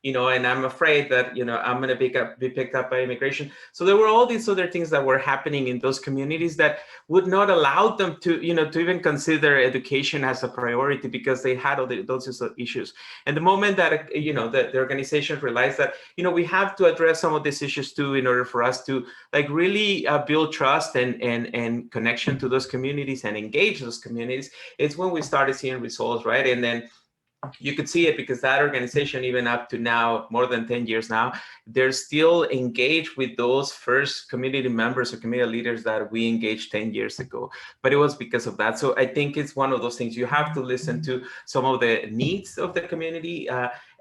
you know, and I'm afraid that, you know, I'm going to be picked up by immigration. So there were all these other things that were happening in those communities that would not allow them to, you know, to even consider education as a priority, because they had all those issues. And the moment that, you know, the organization realized that, you know, we have to address some of these issues too, in order for us to like really build trust and connection to those communities and engage those communities, it's when we started seeing results, right? And then you could see it because that organization, even up to now, more than 10 years now, they're still engaged with those first community members or community leaders that we engaged 10 years ago. But it was because of that. So I think it's one of those things you have to listen to some of the needs of the community.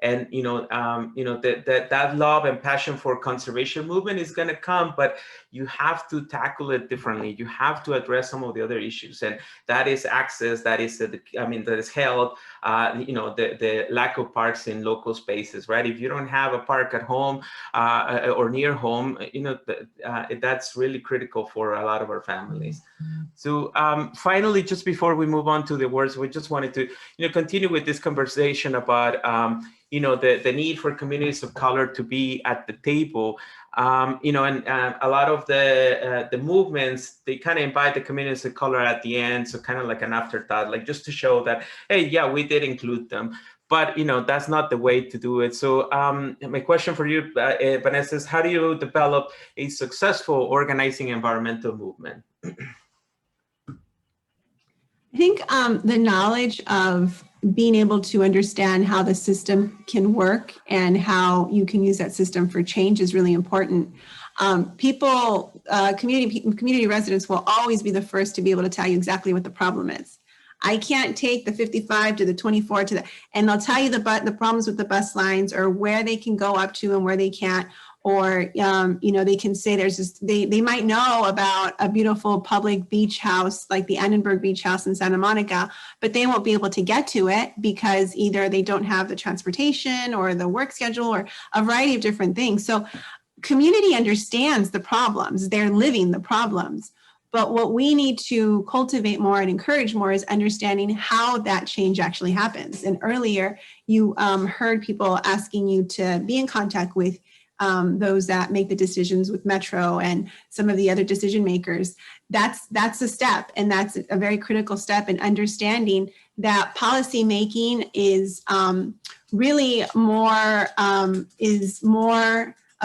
And that love and passion for conservation movement is going to come, but you have to tackle it differently. You have to address some of the other issues, and that is access. That is, that is health. The lack of parks in local spaces, right? If you don't have a park at home or near home, that's really critical for a lot of our families. So finally, just before we move on to the words, we just wanted to continue with this conversation about the need for communities of color to be at the table. And a lot of the movements, they kind of invite the communities of color at the end, so kind of like an afterthought, like just to show that, hey, yeah, we did include them. But that's not the way to do it. So my question for you, Vanessa, is how do you develop a successful organizing environmental movement? I think the knowledge of being able to understand how the system can work and how you can use that system for change is really important. Community residents will always be the first to be able to tell you exactly what the problem is. I can't take the 55 to the 24 to the, and they'll tell you the problems with the bus lines or where they can go up to and where they can't. Or, they can say there's this, they might know about a beautiful public beach house like the Annenberg Beach House in Santa Monica, but they won't be able to get to it because either they don't have the transportation or the work schedule or a variety of different things. So community understands the problems, they're living the problems, But what we need to cultivate more and encourage more is understanding how that change actually happens. And earlier, you heard people asking you to be in contact with those that make the decisions with Metro and some of the other decision makers. That's a step, and that's a very critical step in understanding that policy making is really more of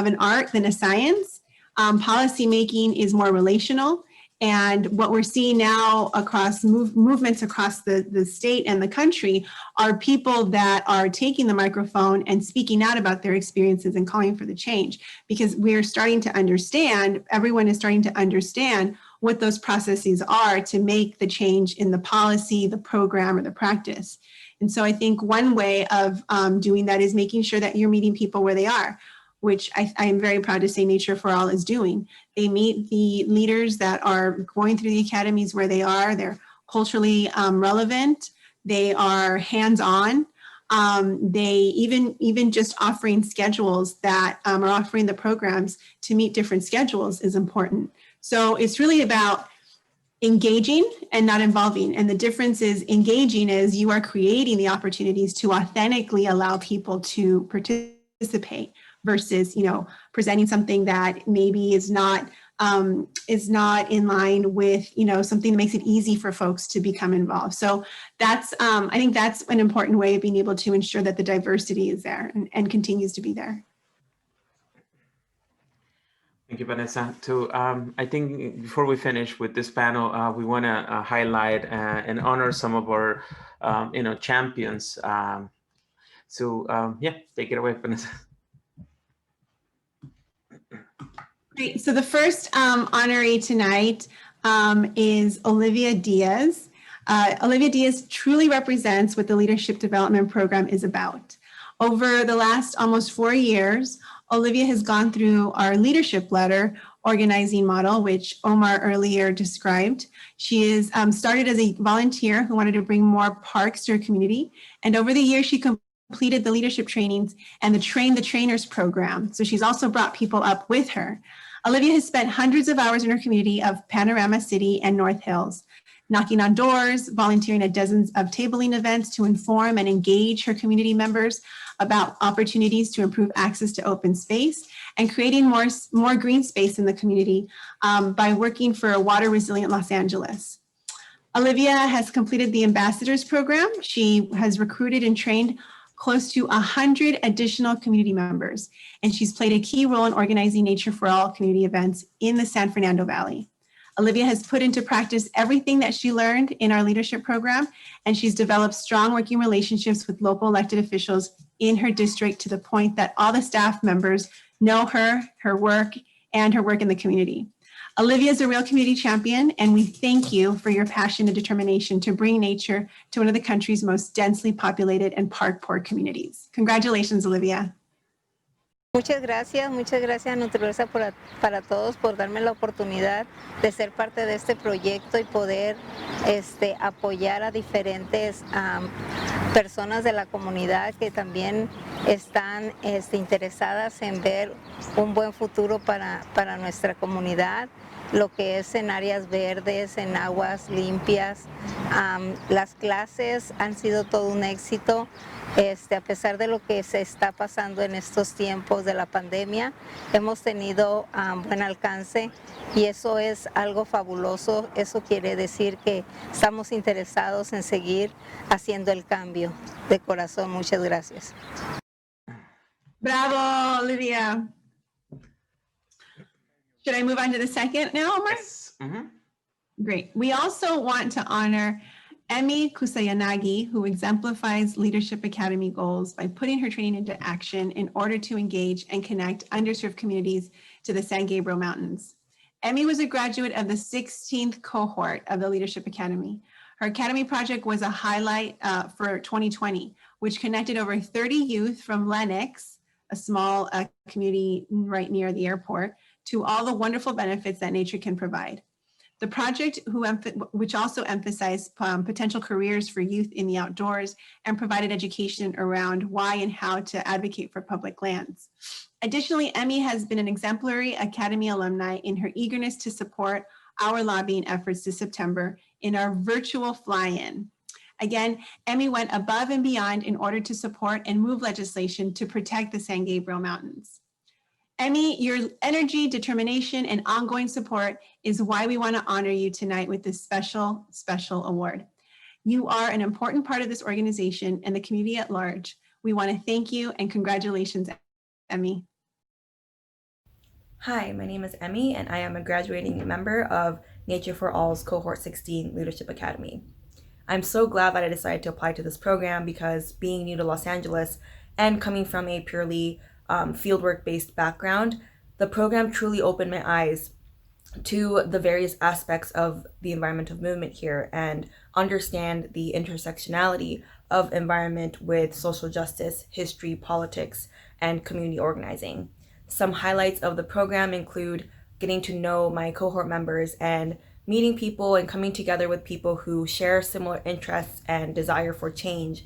an art than a science. Policy making is more relational. And what we're seeing now across movements across the state and the country are people that are taking the microphone and speaking out about their experiences and calling for the change, because we're starting to understand, everyone is starting to understand what those processes are to make the change in the policy, the program, or the practice. And so I think one way of doing that is making sure that you're meeting people where they are, which I am very proud to say Nature for All is doing. They meet the leaders that are going through the academies where they are. They're culturally relevant. They are hands-on. They even just offering schedules that are offering the programs to meet different schedules is important. So it's really about engaging and not involving. And the difference is engaging is you are creating the opportunities to authentically allow people to participate versus, presenting something that maybe is not in line with, something that makes it easy for folks to become involved. So that's, I think that's an important way of being able to ensure that the diversity is there and continues to be there. Thank you, Vanessa. I think before we finish with this panel, we want to highlight and honor some of our, champions. Yeah, take it away, Vanessa. Great. So the first honoree tonight is Olivia Diaz. Olivia Diaz truly represents what the Leadership Development Program is about. Over the last almost 4 years, Olivia has gone through our leadership letter organizing model, which Omar earlier described. She is started as a volunteer who wanted to bring more parks to her community. And over the years, she completed the leadership trainings and the Train the Trainers program. So she's also brought people up with her. Olivia has spent hundreds of hours in her community of Panorama City and North Hills, knocking on doors, volunteering at dozens of tabling events to inform and engage her community members about opportunities to improve access to open space, and creating more green space in the community by working for a water resilient Los Angeles. Olivia has completed the Ambassadors Program. She has recruited and trained close to 100 additional community members, and she's played a key role in organizing Nature for All community events in the San Fernando Valley. Olivia has put into practice everything that she learned in our leadership program, and she's developed strong working relationships with local elected officials in her district to the point that all the staff members know her work, and her work in the community. Olivia is a real community champion, and we thank you for your passion and determination to bring nature to one of the country's most densely populated and park-poor communities. Congratulations, Olivia. Muchas gracias Nutrirosa para todos por darme la oportunidad de ser parte de este proyecto y poder apoyar a diferentes personas de la comunidad que también están interesadas en ver un buen futuro para nuestra comunidad, lo que es en áreas verdes, en aguas limpias. Las clases han sido todo un éxito. A pesar de lo que se está pasando en estos tiempos de la pandemia, hemos tenido buen alcance y eso es algo fabuloso. Eso quiere decir que estamos interesados en seguir haciendo el cambio. De corazón, muchas gracias. Bravo, Olivia. Should I move on to the second now, Omar? Yes. Mm-hmm. Great. We also want to honor Emi Kusayanagi, who exemplifies Leadership Academy goals by putting her training into action in order to engage and connect underserved communities to the San Gabriel Mountains. Emi was a graduate of the 16th cohort of the Leadership Academy. Her Academy project was a highlight for 2020, which connected over 30 youth from Lenox, a small community right near the airport, to all the wonderful benefits that nature can provide. The project, which also emphasized potential careers for youth in the outdoors and provided education around why and how to advocate for public lands. Additionally, Emi has been an exemplary Academy alumni in her eagerness to support our lobbying efforts this September in our virtual fly-in. Again, Emmy went above and beyond in order to support and move legislation to protect the San Gabriel Mountains. Emmy, your energy, determination, and ongoing support is why we want to honor you tonight with this special, special award. You are an important part of this organization and the community at large. We want to thank you and congratulations, Emmy. Hi, my name is Emmy, and I am a graduating member of Nature for All's Cohort 16 Leadership Academy. I'm so glad that I decided to apply to this program because being new to Los Angeles and coming from a purely fieldwork-based background, the program truly opened my eyes to the various aspects of the environmental movement here and understand the intersectionality of environment with social justice, history, politics, and community organizing. Some highlights of the program include getting to know my cohort members and meeting people and coming together with people who share similar interests and desire for change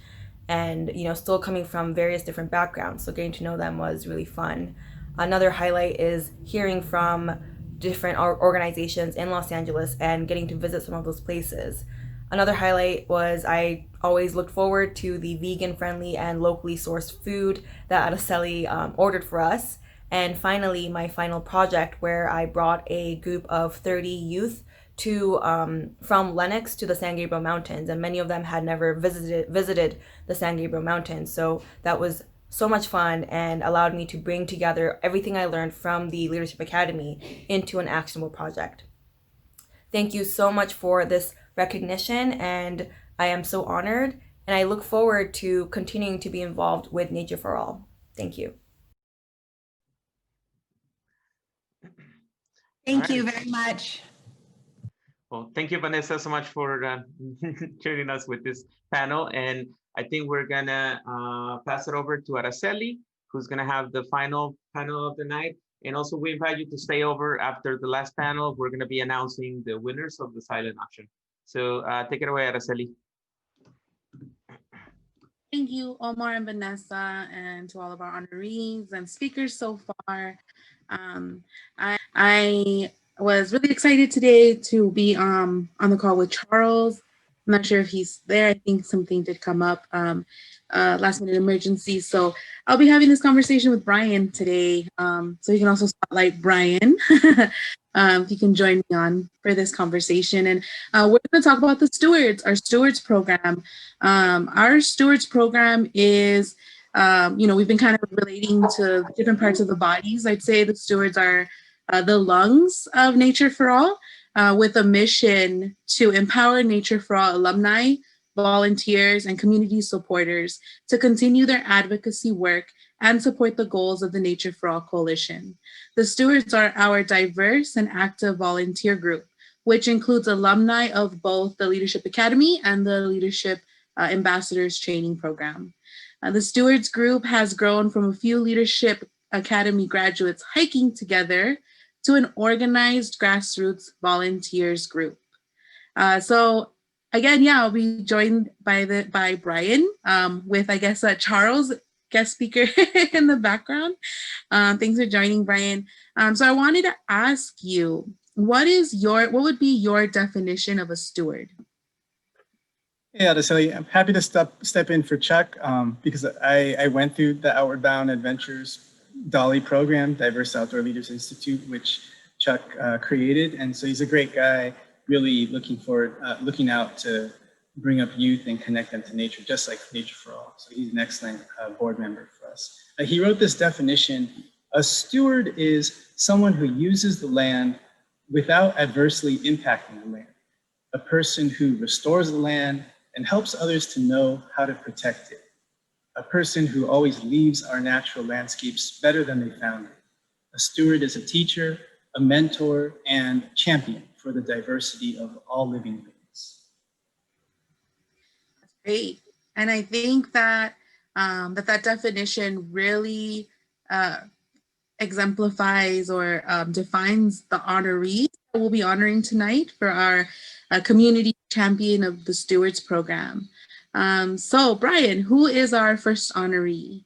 and, still coming from various different backgrounds. So getting to know them was really fun. Another highlight is hearing from different organizations in Los Angeles and getting to visit some of those places. Another highlight was I always looked forward to the vegan-friendly and locally sourced food that Araceli ordered for us. And finally, my final project where I brought a group of 30 youth from Lenox to the San Gabriel Mountains, and many of them had never visited the San Gabriel Mountains. So that was so much fun and allowed me to bring together everything I learned from the Leadership Academy into an actionable project. Thank you so much for this recognition, and I am so honored, and I look forward to continuing to be involved with Nature for All. Thank you. Thank you very much. Well, thank you, Vanessa, so much for joining us with this panel. And I think we're gonna pass it over to Araceli, who's gonna have the final panel of the night. And also we invite you to stay over after the last panel. We're gonna be announcing the winners of the silent auction. So take it away, Araceli. Thank you, Omar and Vanessa, and to all of our honorees and speakers so far. I was really excited today to be on the call with Charles. I'm not sure if he's there. I think something did come up, last minute emergency. So I'll be having this conversation with Brian today. So you can also spotlight Brian if you can join me on for this conversation. And we're going to talk about the Stewards, our Stewards program. Our Stewards program is, we've been kind of relating to different parts of the bodies. I'd say the Stewards are the lungs of Nature for All, with a mission to empower Nature for All alumni, volunteers, and community supporters to continue their advocacy work and support the goals of the Nature for All Coalition. The Stewards are our diverse and active volunteer group, which includes alumni of both the Leadership Academy and the Leadership Ambassadors Training Program. The Stewards group has grown from a few Leadership Academy graduates hiking together to an organized grassroots volunteers group. So again, I'll be joined by Brian with, I guess, Charles, guest speaker in the background. Thanks for joining, Brian. So I wanted to ask you, what would be your definition of a steward? Yeah, Araceli, I'm happy to step in for Chuck because I went through the Outward Bound Adventures DALI program, Diverse Outdoor Leaders Institute, which Chuck created. And so he's a great guy, really looking out to bring up youth and connect them to nature, just like Nature for All. So he's an excellent board member for us. He wrote this definition: a steward is someone who uses the land without adversely impacting the land, a person who restores the land and helps others to know how to protect it, a person who always leaves our natural landscapes better than they found it. A steward is a teacher, a mentor, and champion for the diversity of all living beings. That's great. And I think that that definition really exemplifies or defines the honorees that we'll be honoring tonight for our community champion of the Stewards program. So Brian, who is our first honoree?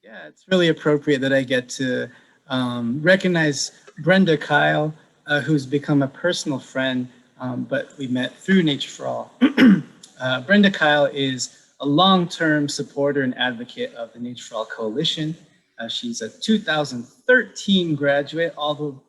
Yeah, it's really appropriate that I get to recognize Brenda Kyle. who's become a personal friend, but we met through Nature for All. Brenda Kyle is a long-term supporter and advocate of the Nature for All Coalition. She's a 2013 graduate, although,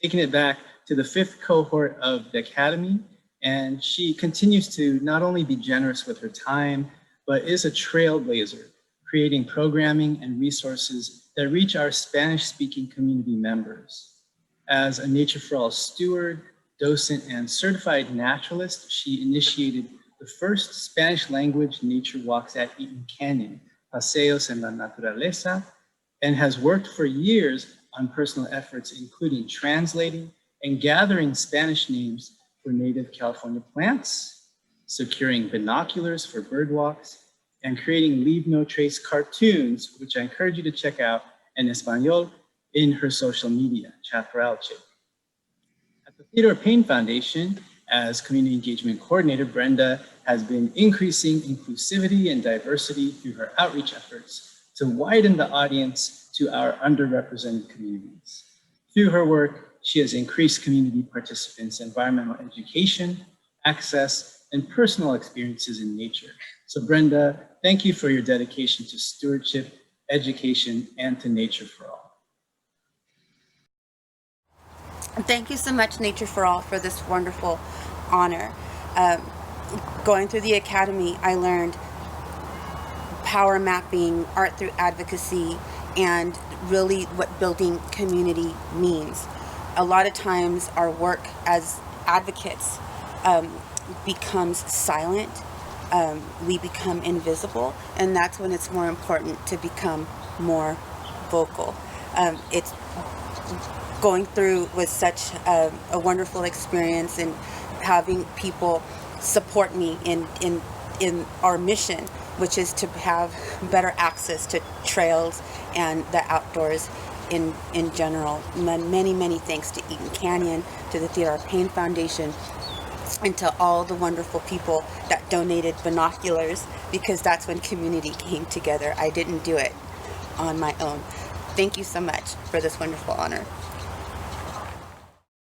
taking it back to the 5th cohort of the Academy. And she continues to not only be generous with her time, but is a trailblazer, creating programming and resources that reach our Spanish-speaking community members. As a Nature for All steward, docent, and certified naturalist, she initiated the first Spanish language nature walks at Eaton Canyon, Paseos en la Naturaleza, and has worked for years on personal efforts, including translating and gathering Spanish names for native California plants, securing binoculars for bird walks, and creating Leave No Trace cartoons, which I encourage you to check out in Espanol in her social media, Chaparralche. At the Theodore Payne Foundation, as Community Engagement Coordinator, Brenda has been increasing inclusivity and diversity through her outreach efforts to widen the audience to our underrepresented communities. Through her work, she has increased community participants' environmental education, access, and personal experiences in nature. So Brenda, thank you for your dedication to stewardship, education, and to Nature for All. Thank you so much, Nature for All, for this wonderful honor. Going through the Academy, I learned power mapping, art through advocacy, and really what building community means. A lot of times our work as advocates becomes silent, we become invisible, and that's when it's more important to become more vocal. It's going through was such a wonderful experience, and having people support me in our mission, which is to have better access to trails and the outdoors in general. Many thanks to Eaton Canyon, to the Theodore Payne Foundation, and to all the wonderful people that donated binoculars, because that's when community came together. I didn't do it on my own. Thank you so much for this wonderful honor.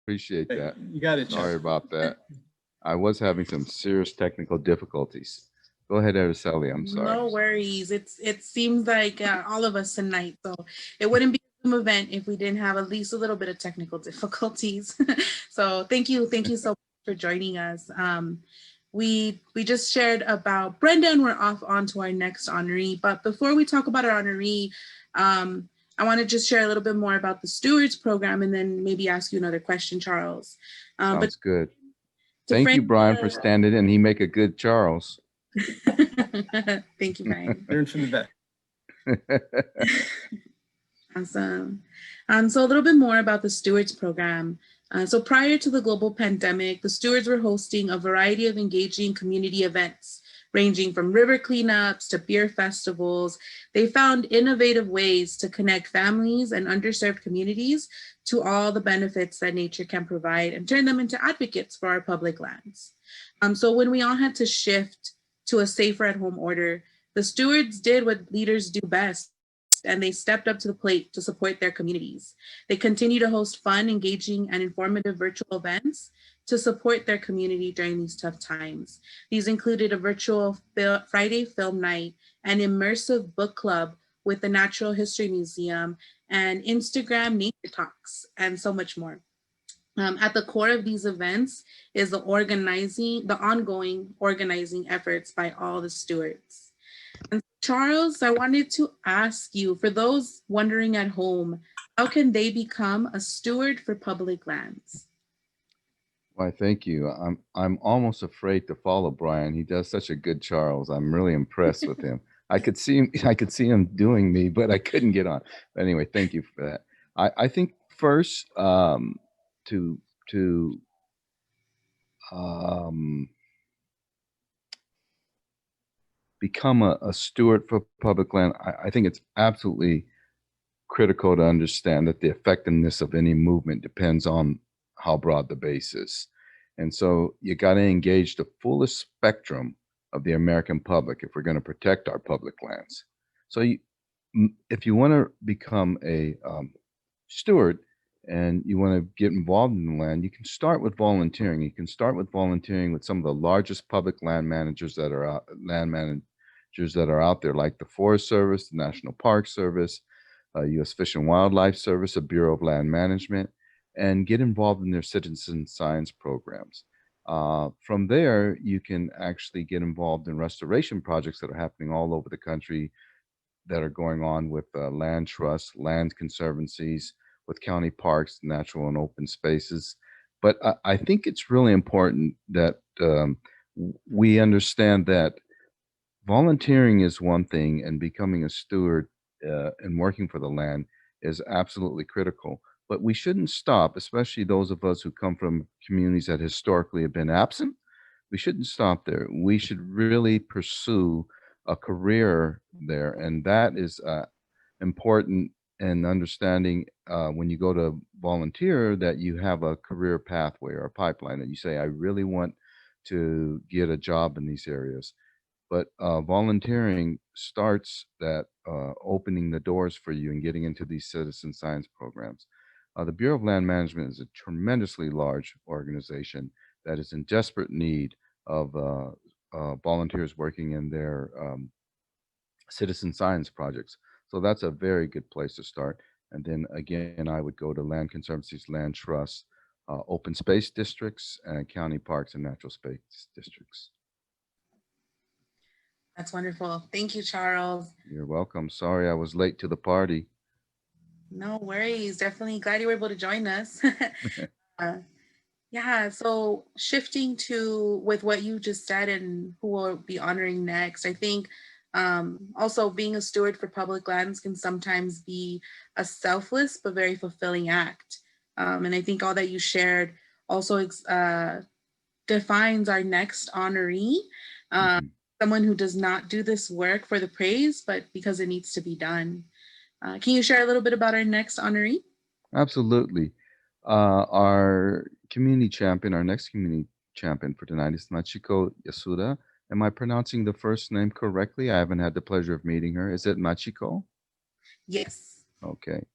Appreciate that. You got it. Sorry about that. I was having some serious technical difficulties. Go ahead, Araceli. I'm sorry. No worries. It seems like all of us tonight. So it wouldn't be a Zoom event if we didn't have at least a little bit of technical difficulties. So thank you so much for joining us. We just shared about Brenda, and we're off on to our next honoree. But before we talk about our honoree, I want to just share a little bit more about the Stewards Program, and then maybe ask you another question, Charles. Sounds good. Thank you, Brian, for standing in. He make a good Charles. Thank you, Brian. Learn from the vet. Awesome. So a little bit more about the Stewards Program. So prior to the global pandemic, the Stewards were hosting a variety of engaging community events, ranging from river cleanups to beer festivals. They found innovative ways to connect families and underserved communities to all the benefits that nature can provide, and turn them into advocates for our public lands. So when we all had to shift to a safer at home order, the Stewards did what leaders do best, and they stepped up to the plate to support their communities. They continue to host fun, engaging, and informative virtual events to support their community during these tough times. These included a virtual Friday film night, an immersive book club with the Natural History Museum, and Instagram nature talks, and so much more. At the core of these events is the ongoing organizing efforts by all the stewards. And Charles, I wanted to ask you, for those wondering at home, how can they become a steward for public lands? Why, thank you. I'm almost afraid to follow Brian. He does such a good Charles. I'm really impressed with him. I could see him doing me, but I couldn't get on. But anyway, thank you for that. I think first, to become a steward for public land, I think it's absolutely critical to understand that the effectiveness of any movement depends on how broad the base is. And so you got to engage the fullest spectrum of the American public if we're going to protect our public lands. So if you want to become a steward, and you want to get involved in the land, you can start with volunteering. You can start with volunteering with some of the largest public land managers that are out there, like the Forest Service, the National Park Service, U.S. Fish and Wildlife Service, the Bureau of Land Management, and get involved in their citizen science programs. From there, you can actually get involved in restoration projects that are happening all over the country that are going on with land trusts, land conservancies, with county parks, natural and open spaces. But I think it's really important that we understand that volunteering is one thing, and becoming a steward and working for the land is absolutely critical. But we shouldn't stop, especially those of us who come from communities that historically have been absent. We shouldn't stop there. We should really pursue a career there, and that is important in understanding when you go to volunteer that you have a career pathway or a pipeline, and you say, I really want to get a job in these areas. But volunteering starts that opening the doors for you and getting into these citizen science programs. The Bureau of Land Management is a tremendously large organization that is in desperate need of volunteers working in their citizen science projects. So that's a very good place to start. And then again, I would go to land conservancies, land trusts, open space districts, and county parks and natural space districts. That's wonderful. Thank you, Charles. You're welcome. Sorry I was late to the party. No worries. Definitely glad you were able to join us. Yeah, so shifting to with what you just said and who we'll be honoring next, I think also being a steward for public lands can sometimes be a selfless but very fulfilling act. And I think all that you shared also defines our next honoree. Someone who does not do this work for the praise, but because it needs to be done. Can you share a little bit about our next honoree? Absolutely. Our community champion, our next community champion for tonight is Machiko Yasuda. Am I pronouncing the first name correctly? I haven't had the pleasure of meeting her. Is it Machiko? Yes. Okay.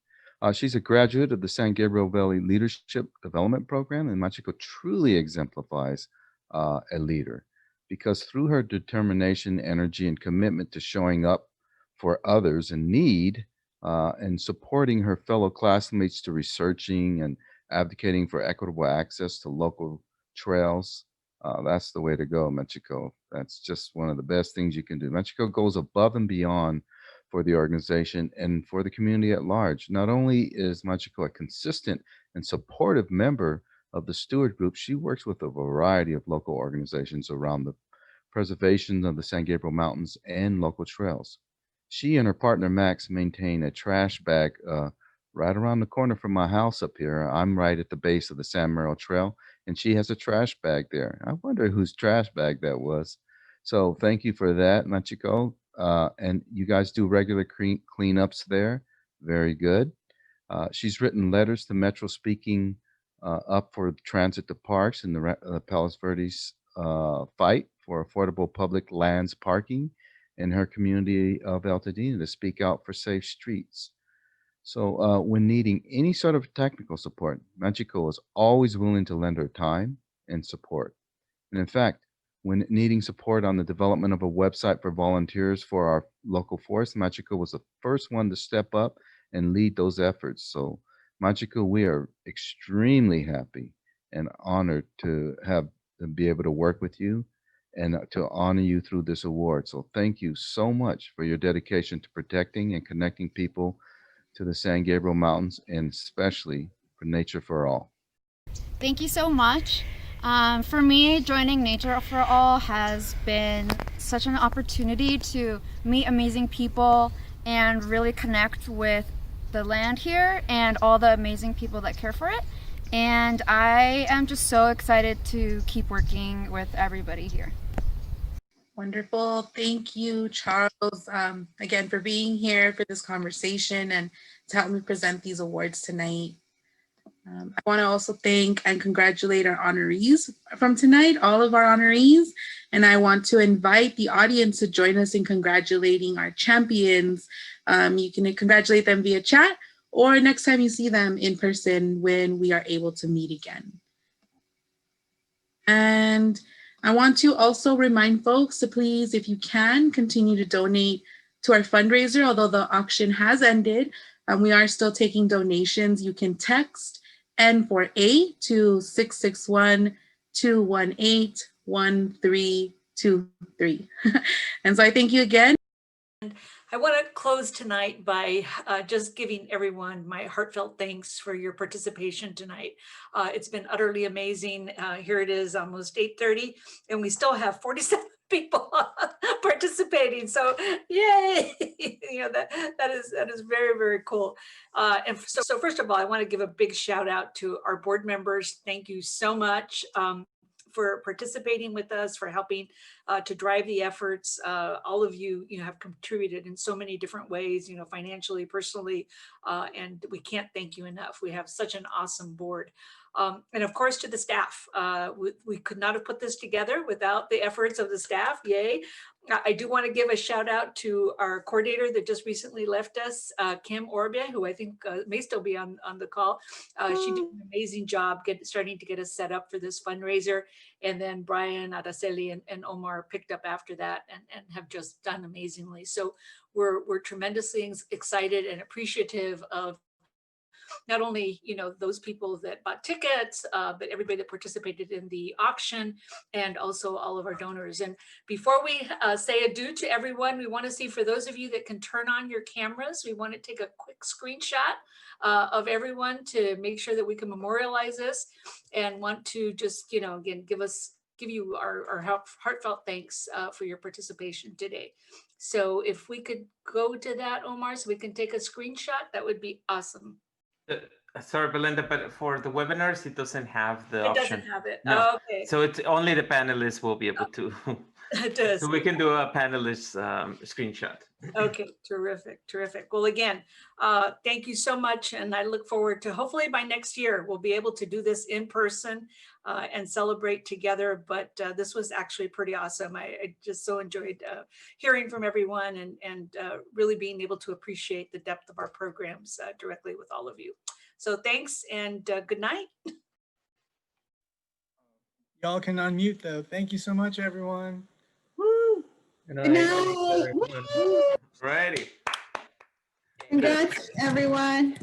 She's a graduate of the San Gabriel Valley Leadership Development Program, and Machiko truly exemplifies a leader, because through her determination, energy, and commitment to showing up for others in need and supporting her fellow classmates to researching and advocating for equitable access to local trails, that's the way to go, Machiko. That's just one of the best things you can do. Machiko goes above and beyond for the organization and for the community at large. Not only is Machiko a consistent and supportive member of the Steward Group, she works with a variety of local organizations around the preservation of the San Gabriel Mountains and local trails. She and her partner Max maintain a trash bag right around the corner from my house up here. I'm right at the base of the San Merrill Trail, and she has a trash bag there. I wonder whose trash bag that was. So thank you for that, Machiko. And you guys do regular cleanups there. Very good. She's written letters to Metro speaking up for transit to parks in the Palos Verdes fight for affordable public lands parking in her community of Altadena to speak out for safe streets. So when needing any sort of technical support, Machiko is always willing to lend her time and support. And in fact, when needing support on the development of a website for volunteers for our local forest, Machiko was the first one to step up and lead those efforts. So Machiko, we are extremely happy and honored to be able to work with you and to honor you through this award. So thank you so much for your dedication to protecting and connecting people to the San Gabriel Mountains, and especially for Nature for All. Thank you so much. For me, joining Nature for All has been such an opportunity to meet amazing people and really connect with the land here and all the amazing people that care for it. And I am just so excited to keep working with everybody here. Wonderful. Thank you, Charles, again, for being here for this conversation and to help me present these awards tonight. I want to also thank and congratulate our honorees from tonight, all of our honorees. And I want to invite the audience to join us in congratulating our champions. You can congratulate them via chat, or next time you see them in person when we are able to meet again. And I want to also remind folks to please, if you can, continue to donate to our fundraiser. Although the auction has ended, we are still taking donations. You can text N4A to 661-218-1323. And so I thank you again. I want to close tonight by just giving everyone my heartfelt thanks for your participation tonight. It's been utterly amazing. Here it is, almost 8:30, and we still have 47 people participating. So yay! That is very, very cool. And so first of all, I want to give a big shout out to our board members. Thank you so much. For participating with us, for helping to drive the efforts. All of you, have contributed in so many different ways, financially, personally, and we can't thank you enough. We have such an awesome board. And of course, to the staff, we could not have put this together without the efforts of the staff. Yay. I do want to give a shout out to our coordinator that just recently left us, Kim Orbia, who I think may still be on the call. She did an amazing job starting to get us set up for this fundraiser. And then Brian, Araceli, and Omar picked up after that and have just done amazingly. So we're tremendously excited and appreciative of not only those people that bought tickets, but everybody that participated in the auction, and also all of our donors. And before we say adieu to everyone, we want to see, for those of you that can turn on your cameras, we want to take a quick screenshot of everyone to make sure that we can memorialize this, and want to just again give you our heartfelt thanks for your participation today. So if we could go to that, Omar, so we can take a screenshot, that would be awesome. Sorry, Belinda, but for the webinars, it doesn't have the option. It doesn't have it. No. Oh, okay. So it's only the panelists will be able to. It does. So we can do a panelist screenshot. Okay, terrific, terrific. Well, again, thank you so much. And I look forward to, hopefully by next year, we'll be able to do this in person and celebrate together. But this was actually pretty awesome. I just so enjoyed hearing from everyone and really being able to appreciate the depth of our programs directly with all of you. So thanks and good night. Y'all can unmute though. Thank you so much, everyone. Woo! Good night. Ready. Congrats, everyone.